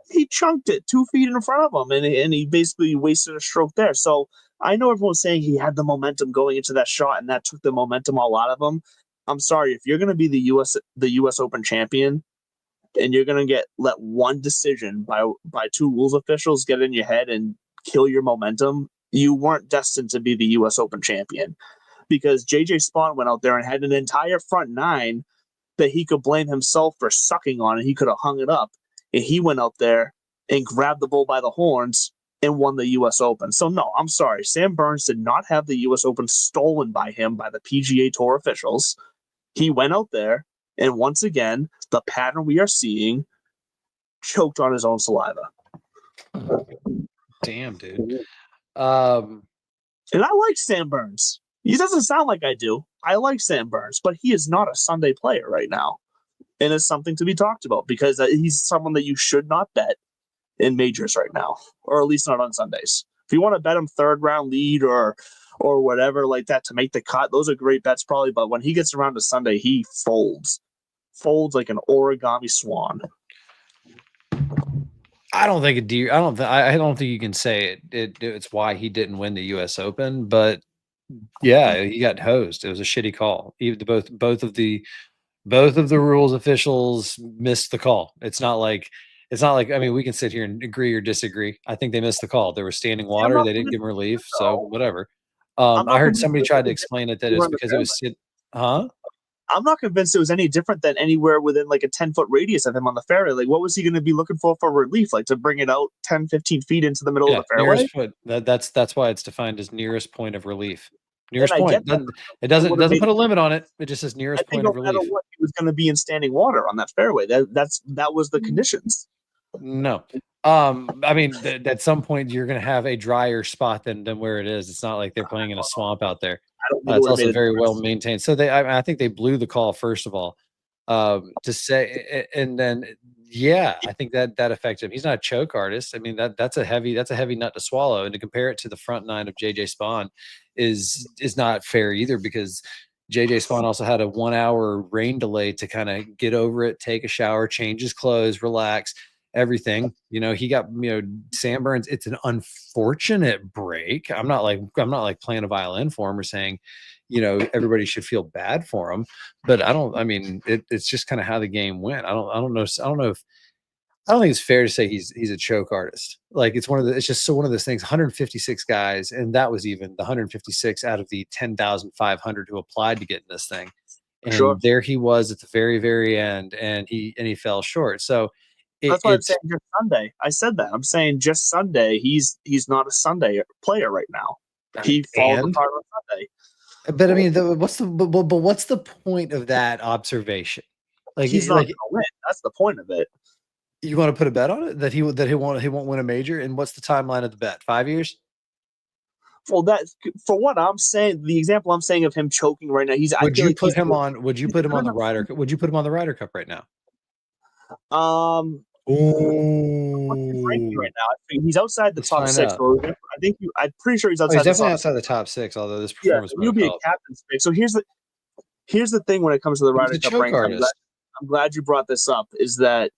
he chunked it 2 feet in front of him, and he basically wasted a stroke there. So I know everyone's saying he had the momentum going into that shot, and that took the momentum all out of him. I'm sorry, if you're going to be the U.S. Open champion, and you're going to let one decision by two rules officials get in your head and kill your momentum, you weren't destined to be the U.S. Open champion. Because J.J. Spaun went out there and had an entire front nine that he could blame himself for sucking on, and he could have hung it up. And he went out there and grabbed the bull by the horns and won the U.S. Open. So, no, I'm sorry. Sam Burns did not have the U.S. Open stolen by him by the PGA Tour officials. He went out there, and once again, the pattern we are seeing, choked on his own saliva. Damn, dude. And I like Sam Burns. He doesn't sound like I do. I like Sam Burns, but he is not a Sunday player right now. And it's something to be talked about because he's someone that you should not bet in majors right now, or at least not on Sundays. If you want to bet him third round lead or whatever like that to make the cut, those are great bets probably. But when he gets around to Sunday, he folds like an origami swan. I don't think I don't think you can say it's why he didn't win the U.S. Open, but yeah, he got hosed. It was a shitty call. Even both of the rules officials missed the call. It's not like I mean, we can sit here and agree or disagree. I think they missed the call. There was standing water. They didn't give him relief, so whatever. I heard somebody tried to explain it that it's because it was I'm not convinced it was any different than anywhere within like a 10-foot radius of him on the fairway. Like, what was he going to be looking for relief? Like, to bring it out 10, 15 feet into the middle of the fairway? Nearest foot. That's why it's defined as nearest point of relief. Nearest point. It doesn't put a limit on it. It just says nearest point of relief. No matter what, he was going to be in standing water on that fairway. That was the conditions. No. I mean, at some point you're going to have a drier spot than where it is. It's not like they're playing in a swamp out there. It's also very well maintained. So I think they blew the call first of all, to say, and then I think that affected him. He's not a choke artist. I mean that's a heavy nut to swallow, and to compare it to the front nine of JJ Spaun is not fair either, because JJ Spaun also had a 1 hour rain delay to kind of get over it, take a shower, change his clothes, relax. everything. He got Sam Burns. It's an unfortunate break. I'm not like playing a violin for him or saying, everybody should feel bad for him. But it's just kind of how the game went. I don't know. I don't think it's fair to say he's a choke artist. Like it's just one of those things. 156 guys, and that was even the 156 out of the 10,500 who applied to get in this thing. And there he was at the very, very end, and he fell short. So that's why I'm saying just Sunday. I said that. I'm saying just Sunday. He's not a Sunday player right now. He falls apart on Sunday. But I mean, what's the point of that observation? Like he's not going to win. That's the point of it. You want to put a bet on it that he won't win a major? And what's the timeline of the bet? 5 years? Well, for what I'm saying, the example I'm saying of him choking right now, Would you put him on the Ryder? Would you put him on the Ryder Cup right now? Right now, he's outside the top 6. So I'm pretty sure he's outside. He's definitely outside the top 6. Although this performance will be a captain's pick. So here's the thing when it comes to the Ryder Cup ranking. I'm glad you brought this up. Is that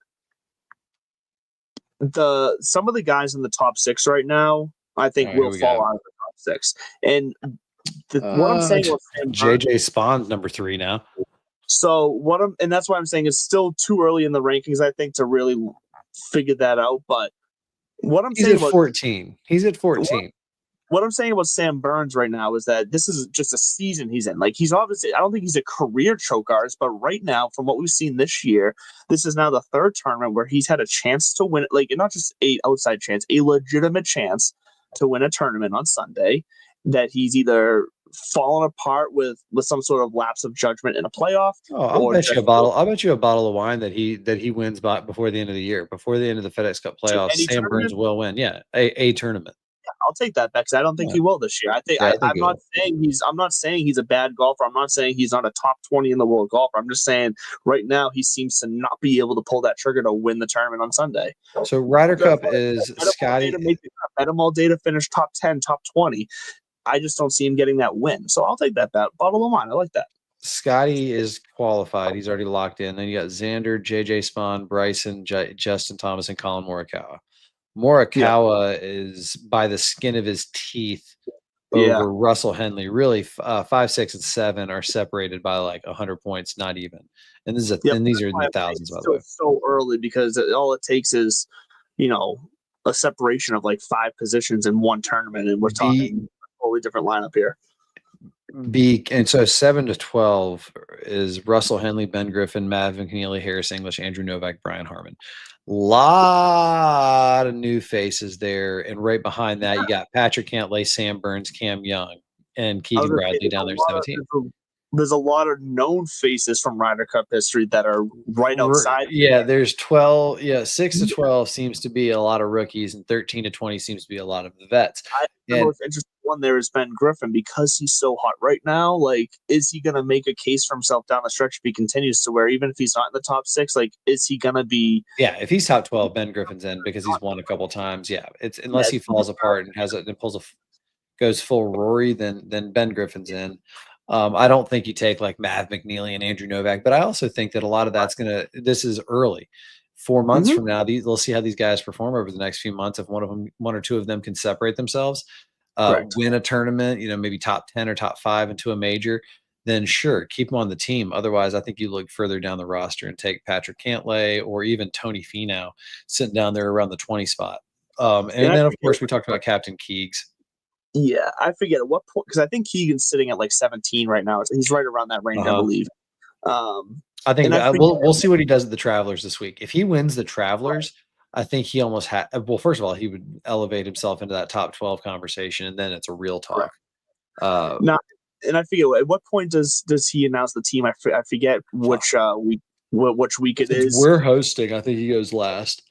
some of the guys in the top 6 right now, I think will fall out of the top 6. And what I'm saying was JJ Spaun number 3 now. So and that's why I'm saying it's still too early in the rankings, I think, to really figure that out. But what I'm saying about 14. He's at 14. What I'm saying about Sam Burns right now is that this is just a season he's in. Like, he's obviously, I don't think he's a career choke artist, but right now, from what we've seen this year, this is now the 3rd tournament where he's had a chance to win it. Like, not just a outside chance, a legitimate chance to win a tournament on Sunday, that he's either fallen apart with some sort of lapse of judgment in a playoff. I'll bet you a bottle of wine that he wins before the end of the year, before the end of the FedEx Cup playoffs. Sam Burns will win. Yeah, a tournament. I'll take that back because I don't think he will this year. I'm not saying he's a bad golfer. I'm not saying he's not a top 20 in the world golfer. I'm just saying right now he seems to not be able to pull that trigger to win the tournament on Sunday. So Ryder Cup is Scotty. Bet him all day to finish top 10, top 20. I just don't see him getting that win. So I'll take that bet. Bottle of wine. I like that. Scotty is qualified. He's already locked in. Then you got Xander, JJ Spaun, Bryson, Justin Thomas, and Colin Morikawa. Morikawa is by the skin of his teeth over Russell Henley. Really, 5, 6, and 7 are separated by like 100 points, not even. And these are in the thousands, by the way. So early because all it takes is, a separation of like 5 positions in one tournament, and we're talking a totally different lineup here. And so 7 to 12 is Russell Henley, Ben Griffin, Matt McNeely, Harris English, Andrew Novak, Brian Harman. Lot of new faces there, and right behind that you got Patrick Cantlay, Sam Burns, Cam Young, and Keegan Bradley down there 17. There's a lot of known faces from Ryder Cup history that are right outside. Yeah, there's 12. Yeah, 6 to 12 seems to be a lot of rookies, and 13 to 20 seems to be a lot of the vets. The most interesting one there is Ben Griffin because he's so hot right now. Like, is he going to make a case for himself down the stretch if he continues to where even if he's not in the top 6, like, is he going to be? Yeah, if he's top 12, Ben Griffin's in because he's won a couple times. Yeah, it's unless he falls apart and goes full Rory, then Ben Griffin's in. I don't think you take like Matt McNeely and Andrew Novak, but I also think that a lot of that's this is early. 4 months from now, we'll see how these guys perform over the next few months. If one or two of them can separate themselves, win a tournament, maybe top 10 or top 5 into a major, then sure, keep them on the team. Otherwise, I think you look further down the roster and take Patrick Cantlay or even Tony Finau sitting down there around the 20 spot. And then, of course, we talked about Captain Keegs. Yeah, I forget at what point, because I think Keegan's sitting at like 17 right now. He's right around that range, I believe. I think we'll see what he does at the Travelers this week. If he wins the Travelers, I think he almost well, first of all, he would elevate himself into that top 12 conversation, and then it's a real talk. Now, and I forget at what point does he announce the team? I forget which week it is. We're hosting. I think he goes last.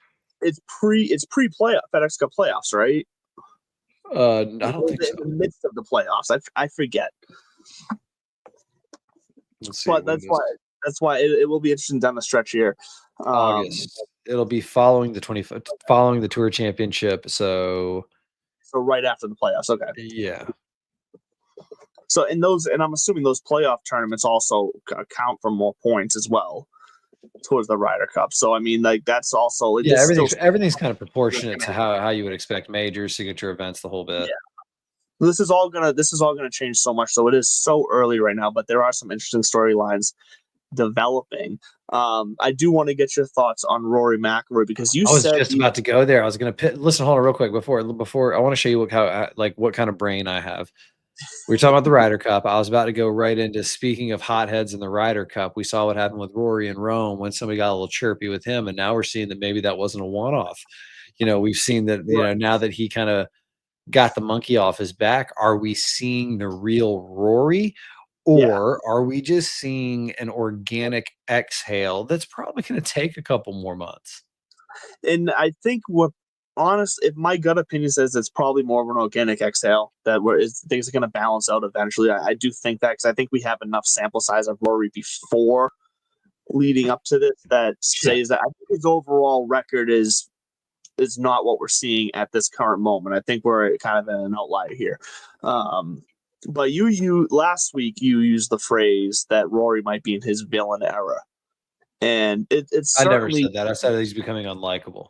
It's pre-playoff FedEx Cup playoffs, right? I don't think so. In the midst of the playoffs, I forget. But that's why it will be interesting down the stretch here. August. It'll be following the Tour Championship. So right after the playoffs. Okay. Yeah. So and I'm assuming those playoff tournaments also count for more points as well. towards the Ryder Cup. So I mean, like that's also like, Yeah, this everything's kind of proportionate to how you would expect majors, signature events, the whole bit. Yeah. This is all gonna change so much. So it is so early right now, but there are some interesting storylines developing. I do want to get your thoughts on Rory McIlroy because you I was said just about to go there. I was going to listen. Hold on, real quick before I want to show you what kind of brain I have. We were talking about the Ryder Cup. I was about to go right into, speaking of hotheads in the Ryder Cup. We saw what happened with Rory in Rome when somebody got a little chirpy with him, and now we're seeing that maybe that wasn't a one-off. We've seen that. Now that he kind of got the monkey off his back, are we seeing the real Rory? Or are we just seeing an organic exhale that's probably going to take a couple more months? And I think if my gut opinion says it's probably more of an organic exhale, that things are going to balance out eventually. I do think that because I think we have enough sample size of Rory before leading up to this that says that I think his overall record is not what we're seeing at this current moment. I think we're kind of in an outlier here. But you last week you used the phrase that Rory might be in his villain era, and it's I never certainly. said that. I said he's becoming unlikable.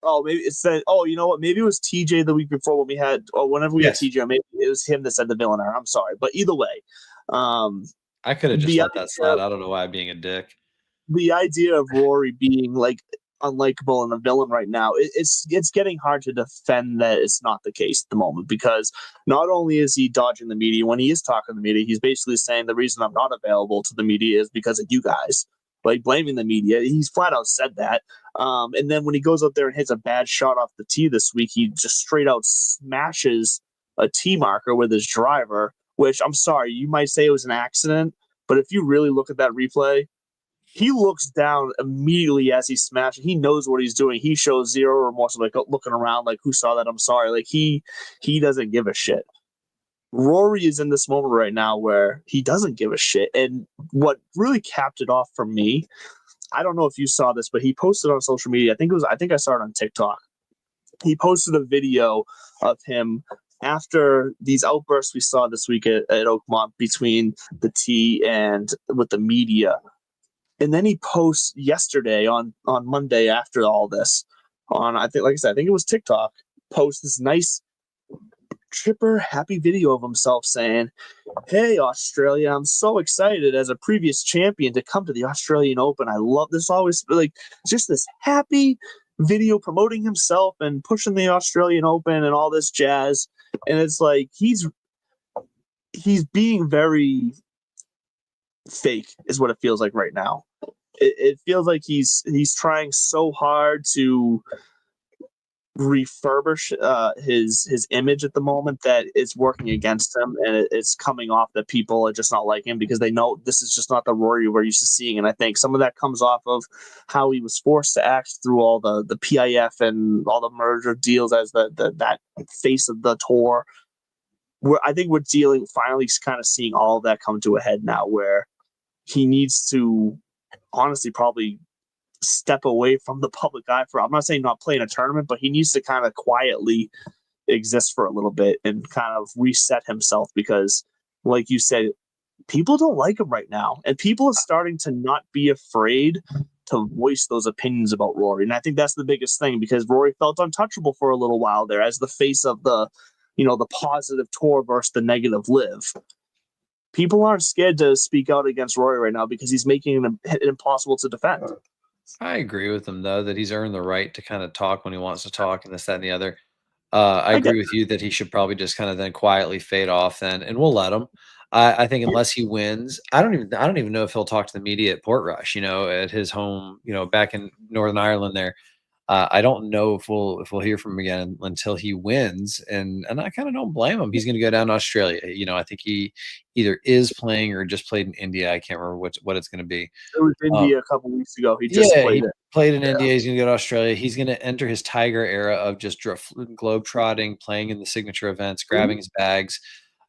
Oh, maybe it said. Oh, you know what? Maybe it was TJ the week before when we had, or whenever we had TJ. Maybe it was him that said the villain era. I'm sorry, but either way, I could have just let that slide. I don't know why I'm being a dick. The idea of Rory being like unlikable and a villain right now, it's getting hard to defend that it's not the case at the moment, because not only is he dodging the media when he is talking to the media, he's basically saying the reason I'm not available to the media is because of you guys, like blaming the media. He's flat out said that. And then when he goes out there and hits a bad shot off the tee this week, he just straight out smashes a tee marker with his driver, which, I'm sorry, you might say it was an accident, but if you really look at that replay, he looks down immediately as he smashes. He knows what he's doing. He shows zero remorse, like looking around, like, who saw that? I'm sorry. Like he doesn't give a shit. Rory is in this moment right now where he doesn't give a shit. And what really capped it off for me, I don't know if you saw this, but he posted on social media. I think I saw it on TikTok. He posted a video of him after these outbursts we saw this week at Oakmont between the tee and with the media. And then he posts yesterday on Monday after all this on, I think, like I said, I think it was TikTok, posts this nice chipper, happy video of himself saying, "Hey, Australia, I'm so excited as a previous champion to come to the Australian Open. I love this." Always like just this happy video promoting himself and pushing the Australian Open and all this jazz. And it's like he's being very fake is what it feels like right now. It feels like he's trying so hard to refurbish his image at the moment that it's working against him, and it's coming off that people are just not liking him because they know this is just not the Rory we're used to seeing. And I think some of that comes off of how he was forced to act through all the PIF and all the merger deals as that face of the tour. I think we're finally kind of seeing all of that come to a head now, where he needs to honestly probably step away from the public eye I'm not saying not play in a tournament, but he needs to kind of quietly exist for a little bit and kind of reset himself, because like you said, people don't like him right now, and people are starting to not be afraid to voice those opinions about Rory. And I think that's the biggest thing, because Rory felt untouchable for a little while there as the face of the positive tour versus the negative live. People aren't scared to speak out against Rory right now because he's making it impossible to defend. I agree with him, though, that he's earned the right to kind of talk when he wants to talk and this, that, and the other. I agree with you that he should probably just kind of then quietly fade off then, and we'll let him. I think unless he wins, I don't even know if he'll talk to the media at Portrush, at his home, back in Northern Ireland there. I don't know if we'll hear from him again until he wins, and I kind of don't blame him. He's going to go down to Australia. I think he either is playing or just played in India. I can't remember what it's going to be. It was India a couple weeks ago. He just played in India. He's going to go to Australia. He's going to enter his Tiger era of just globetrotting, playing in the signature events, grabbing his bags,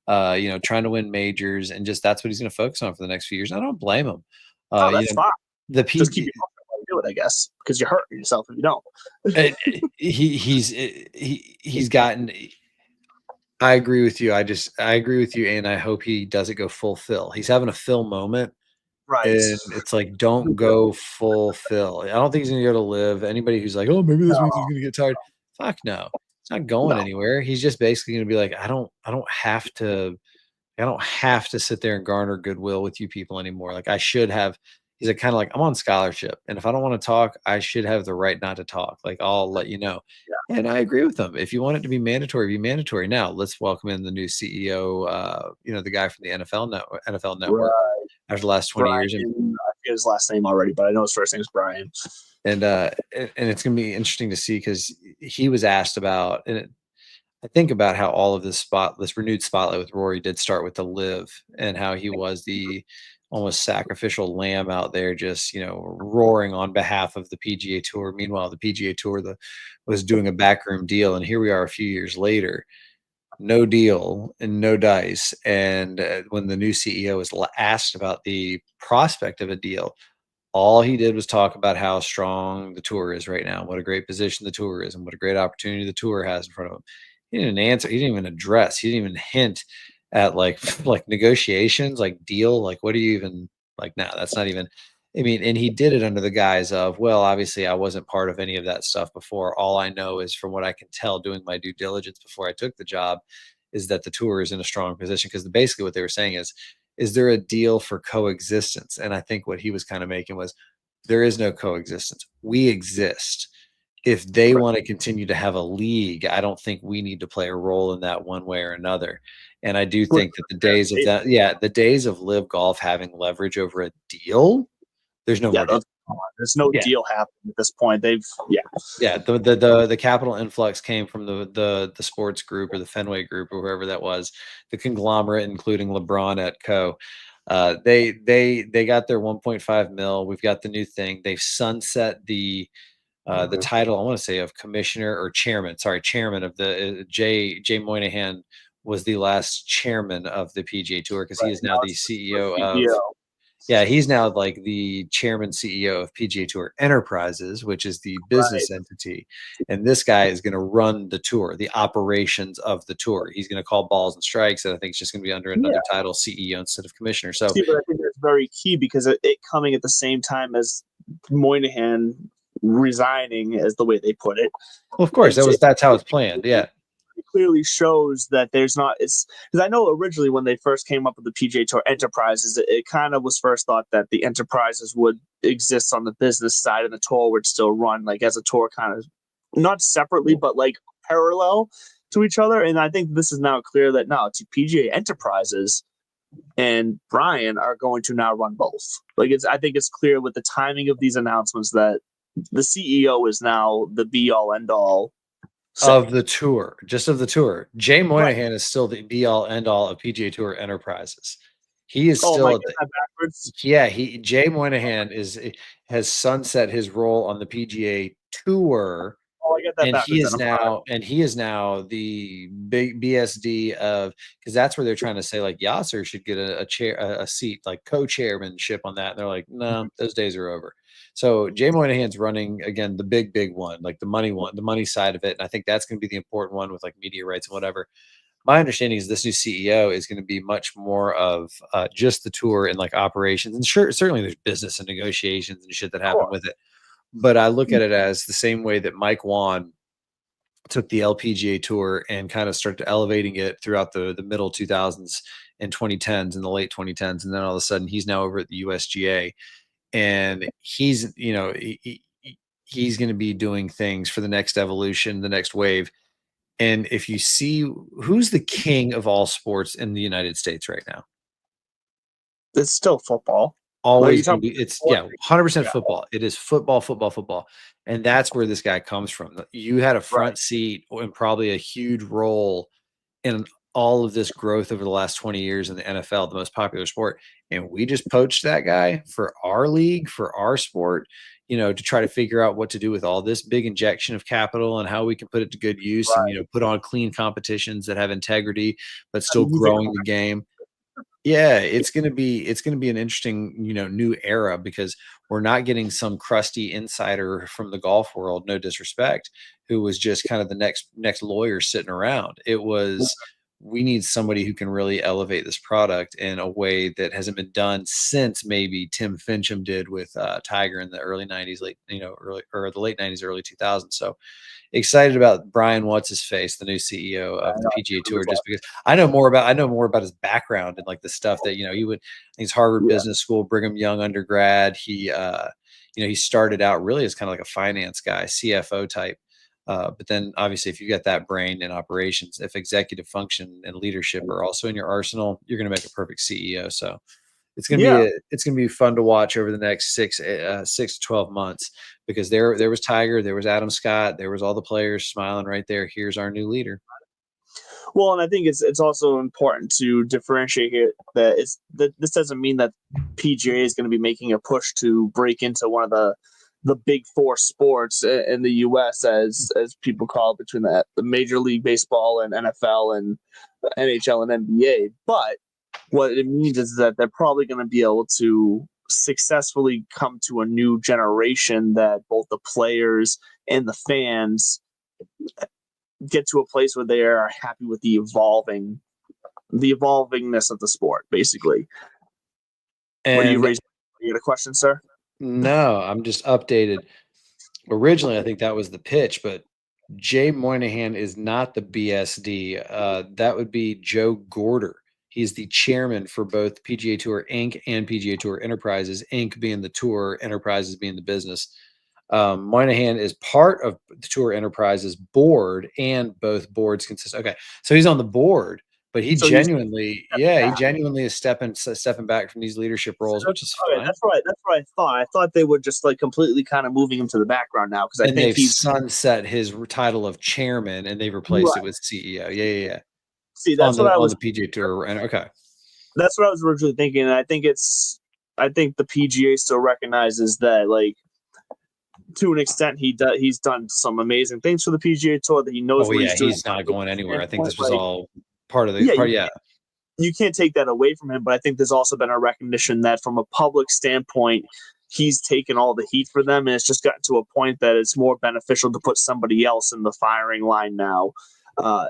trying to win majors, and just that's what he's going to focus on for the next few years. I don't blame him. That's fine. Just keep do it, I guess, because you hurt yourself if you don't. He's gotten. I agree with you. I agree with you, and I hope he doesn't go full Phil. He's having a Phil moment, Right. And it's like, don't go full fill. I don't think he's gonna go to live. Anybody who's like, oh, maybe this No, means he's gonna get tired. Fuck no. It's not going no. anywhere. He's just basically gonna be like, I don't have to sit there and garner goodwill with you people anymore. Like I should have. He's like kind of like I'm on scholarship, and if I don't want to talk, I should have the right not to talk. Like I'll let you know. And I agree with him. If you want it to be mandatory, be mandatory. Now let's welcome in the new CEO. The guy from the NFL Network Right. after the last 20 Brian, years, I forget his last name already, but I know his first name is Brian. and it's gonna be interesting to see because he was asked about I think about how all of this renewed spotlight with Rory did start with the live and how he was the almost sacrificial lamb out there, just roaring on behalf of the PGA Tour. Meanwhile, the PGA Tour was doing a backroom deal, and here we are a few years later, no deal and no dice. And when the new CEO was asked about the prospect of a deal, all he did was talk about how strong the tour is right now, what a great position the tour is, and what a great opportunity the tour has in front of him. He didn't answer. He didn't even address. He didn't even hint at like negotiations, like deal. Like, what do you even like? No, that's not even. I mean, and he did it under the guise of, well, obviously, I wasn't part of any of that stuff before. All I know is from what I can tell, doing my due diligence before I took the job, is that the tour is in a strong position. Because basically, what they were saying is there a deal for coexistence? And I think what he was kind of making was there is no coexistence. We exist. If they want to continue to have a league, I don't think we need to play a role in that one way or another. And I do think that the days of that, the days of live golf having leverage over a deal, there's no more deal. There's no deal happening at this point. The capital influx came from the sports group or the Fenway group or whoever that was, the conglomerate, including LeBron at Co. They got their 1.5 mil. We've got the new thing. They've sunset the title, I want to say, of commissioner or chairman. Sorry, chairman of the Jay Moynihan was the last chairman of the PGA Tour because he is now the CEO of. Yeah, he's now like the chairman CEO of PGA Tour Enterprises, which is the business entity. And this guy is going to run the tour, the operations of the tour. He's going to call balls and strikes. And I think it's just going to be under another title, CEO instead of commissioner. So, but I think that's very key because it coming at the same time as Moynihan resigning, as the way they put it. Well, of course, that's how it's planned. Yeah. Clearly shows that there's not it's because I know originally when they first came up with the PGA Tour Enterprises, it kind of was first thought that the enterprises would exist on the business side and the tour would still run like as a tour, kind of not separately but like parallel to each other. And I think this is now clear that now it's PGA Enterprises and Brian are going to now run both. I think it's clear with the timing of these announcements that the CEO is now the be all end all of the tour, just of the tour. Jay Moynihan is still the be all end all of PGA Tour Enterprises. He is still Jay Moynihan has sunset his role on the PGA Tour. I get that and he is now the big BSD of, because that's where they're trying to say like Yasser should get a seat like co-chairmanship on that. And they're like, no, those days are over. So Jay Moynihan's running again the big one, like the money side of it. And I think that's going to be the important one with like media rights and whatever. My understanding is this new CEO is going to be much more of just the tour and like operations. And certainly there's business and negotiations and shit that happen with it. But I look at it as the same way that Mike Wan took the LPGA Tour and kind of started elevating it throughout the middle 2000s and 2010s and the late 2010s. And then all of a sudden he's now over at the USGA. And he's going to be doing things for the next evolution, the next wave. And if you see who's the king of all sports in the United States right now, it's still football. Always going to be, 100% football. It is football. And that's where this guy comes from. You had a front seat and probably a huge role in all of this growth over the last 20 years in the NFL, the most popular sport. And we just poached that guy for our league, for our sport, to try to figure out what to do with all this big injection of capital and how we can put it to good use and, put on clean competitions that have integrity, but still growing the game. Yeah, it's going to be an interesting, new era because we're not getting some crusty insider from the golf world, no disrespect, who was just kind of the next lawyer sitting around. It was we need somebody who can really elevate this product in a way that hasn't been done since maybe Tim Fincham did with Tiger in the early 90s, the late 90s, early 2000s. So excited about Brian What's His Face, the new CEO of the PGA Tour, just because I know more about his background and like the stuff that, he's Harvard Business School, Brigham Young undergrad. He he started out really as kind of like a finance guy, CFO type. But then obviously if you get that brain in operations, if executive function and leadership are also in your arsenal, you're going to make a perfect CEO. So it's going to be fun to watch over the next 6 to 12 months, because there was Tiger, there was Adam Scott, there was all the players smiling right there. Here's our new leader. Well, and I think it's also important to differentiate here that this doesn't mean that PGA is going to be making a push to break into one of the big four sports in the U.S. as people call it, between the Major League Baseball and NFL and NHL and NBA. But what it means is that they're probably going to be able to successfully come to a new generation that both the players and the fans get to a place where they are happy with the evolvingness of the sport, basically. And what do you raise? You got a question, sir? No, I'm just updated. Originally, I think that was the pitch, but Jay Moynihan is not the BSD. That would be Joe Gorder. He's the chairman for both PGA Tour Inc. and PGA Tour Enterprises, Inc. being the tour, Enterprises being the business. Moynihan is part of the Tour Enterprises board, and both boards consist. Okay, so he's on the board, but he genuinely is stepping back from these leadership roles, which is fine. That's right. That's what I thought. I thought they were just like completely kind of moving him to the background now, because I think they've sunset his title of chairman and they've replaced it with CEO. Yeah. See, that's what I was on the PGA Tour. And okay, that's what I was originally thinking, and I think the PGA still recognizes that, like, to an extent, he's done some amazing things for the PGA Tour, that he knows what he's doing. He's not going anywhere. I think this was all part of the part. Yeah. You can't take that away from him, but I think there's also been a recognition that from a public standpoint, he's taken all the heat for them, and it's just gotten to a point that it's more beneficial to put somebody else in the firing line now,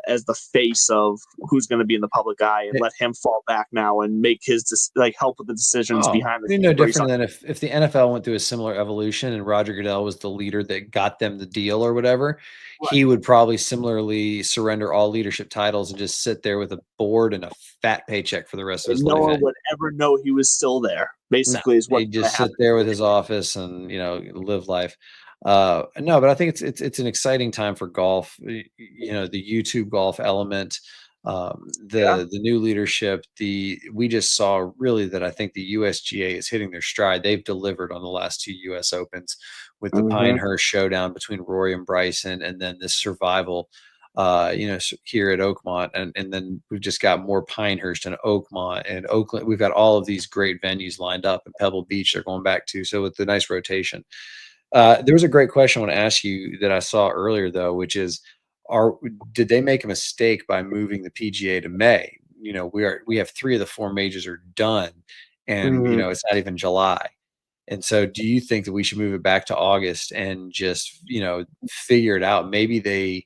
as the face of who's going to be in the public eye, and let him fall back now and make his help with the decisions behind the scenes. No different than if the NFL went through a similar evolution and Roger Goodell was the leader that got them the deal or whatever. Right. He would probably similarly surrender all leadership titles and just sit there with a board and a fat paycheck for the rest of his life. No one would ever know he was still there. Basically, is what he'd just sit there with his office and live life. No, but I think it's an exciting time for golf. The YouTube golf element, the new leadership. We just saw really that I think the USGA is hitting their stride. They've delivered on the last 2 US Opens with the Pinehurst showdown between Rory and Bryson, and then this survival, here at Oakmont, and then we've just got more Pinehurst and Oakmont and Oakland. We've got all of these great venues lined up, and Pebble Beach they're going back to. So with the nice rotation. There was a great question I want to ask you that I saw earlier, though, which is, did they make a mistake by moving the PGA to May? We have 3 of the 4 majors are done, and it's not even July. And so, do you think that we should move it back to August and just figure it out? Maybe they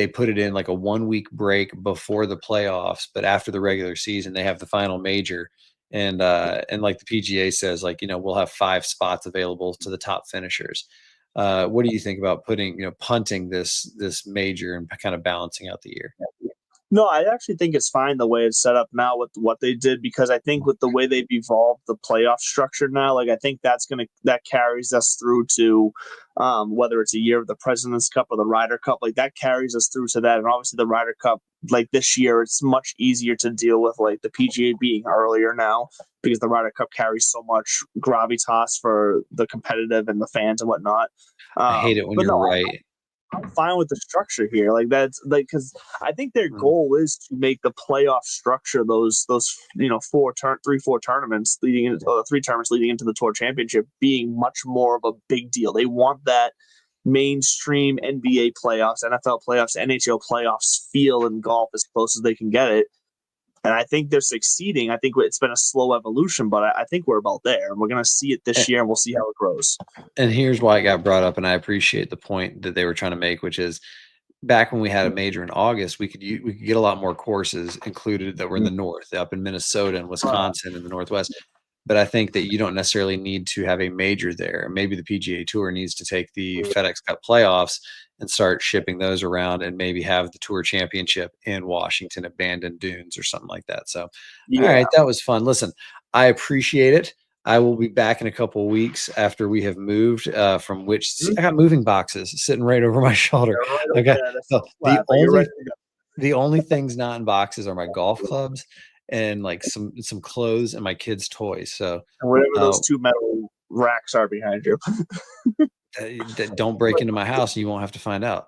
put it in like a 1-week break before the playoffs, but after the regular season they have the final major. And like the PGA says, we'll have 5 spots available to the top finishers. What do you think about punting this major and kind of balancing out the year? No, I actually think it's fine the way it's set up now with what they did, because I think with the way they've evolved the playoff structure now, I think that carries us through to whether it's a year of the President's Cup or the Ryder Cup, that carries us through to that. And obviously the Ryder Cup, this year, it's much easier to deal with the PGA being earlier now, because the Ryder Cup carries so much gravitas for the competitive and the fans and whatnot. I hate it when you're right. I'm fine with the structure here. Because I think their goal is to make the playoff structure those 4 tournaments leading into 3 tournaments leading into the Tour Championship being much more of a big deal. They want that mainstream NBA playoffs, NFL playoffs, NHL playoffs feel in golf as close as they can get it. And I think they're succeeding. I think it's been a slow evolution, but I think we're about there. And we're going to see it this year, and we'll see how it grows. And here's why it got brought up, and I appreciate the point that they were trying to make, which is back when we had a major in August, we could get a lot more courses included that were in the north, up in Minnesota and Wisconsin and the Northwest. But I think that you don't necessarily need to have a major there. Maybe the PGA Tour needs to take the FedEx Cup playoffs and start shipping those around, and maybe have the Tour Championship in Washington at Bandon Dunes or something like that. So, all right, that was fun. Listen, I appreciate it. I will be back in a couple of weeks after we have moved from which I got moving boxes sitting right over my shoulder. Okay. So the only things not in boxes are my golf clubs and like some clothes and my kids' toys. So and whatever those two metal racks are behind you. Don't break into my house and you won't have to find out.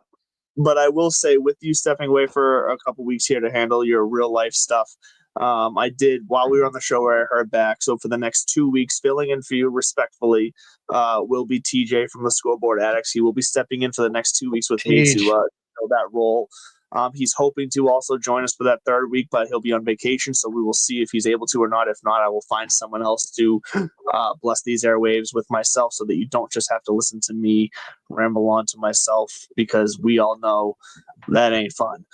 But I will say, with you stepping away for a couple weeks here to handle your real life stuff, I did, while we were on the show, where I heard back. So for the next 2 weeks, filling in for you respectfully will be TJ from the Scoreboard Addicts. He will be stepping in for the next 2 weeks with me to fill that role. He's hoping to also join us for that third week, but he'll be on vacation, so we will see if he's able to or not. If not, I will find someone else to bless these airwaves with myself, so that you don't just have to listen to me ramble on to myself, because we all know that ain't fun.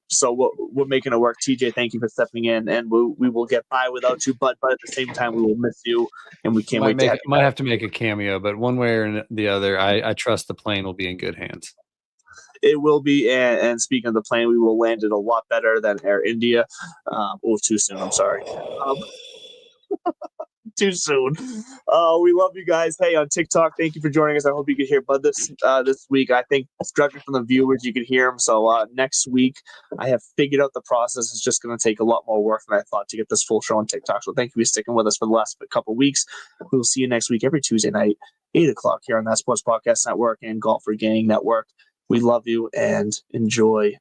So we're making it work. TJ, thank you for stepping in, and we will get by without you, but at the same time, we will miss you, and we can't wait to might have to make a cameo, but one way or the other, I trust the plane will be in good hands. It will be, and speaking of the plane, we will land it a lot better than Air India. Too soon. I'm sorry. Too soon. We love you guys. Hey, on TikTok, thank you for joining us. I hope you could hear Bud this week. I think, judging from the viewers, you could hear him. So next week, I have figured out the process. It's just going to take a lot more work than I thought to get this full show on TikTok. So thank you for sticking with us for the last couple of weeks. We will see you next week, every Tuesday night, 8 o'clock here on That Sports Podcast Network and Golfer Gang Network. We love you and enjoy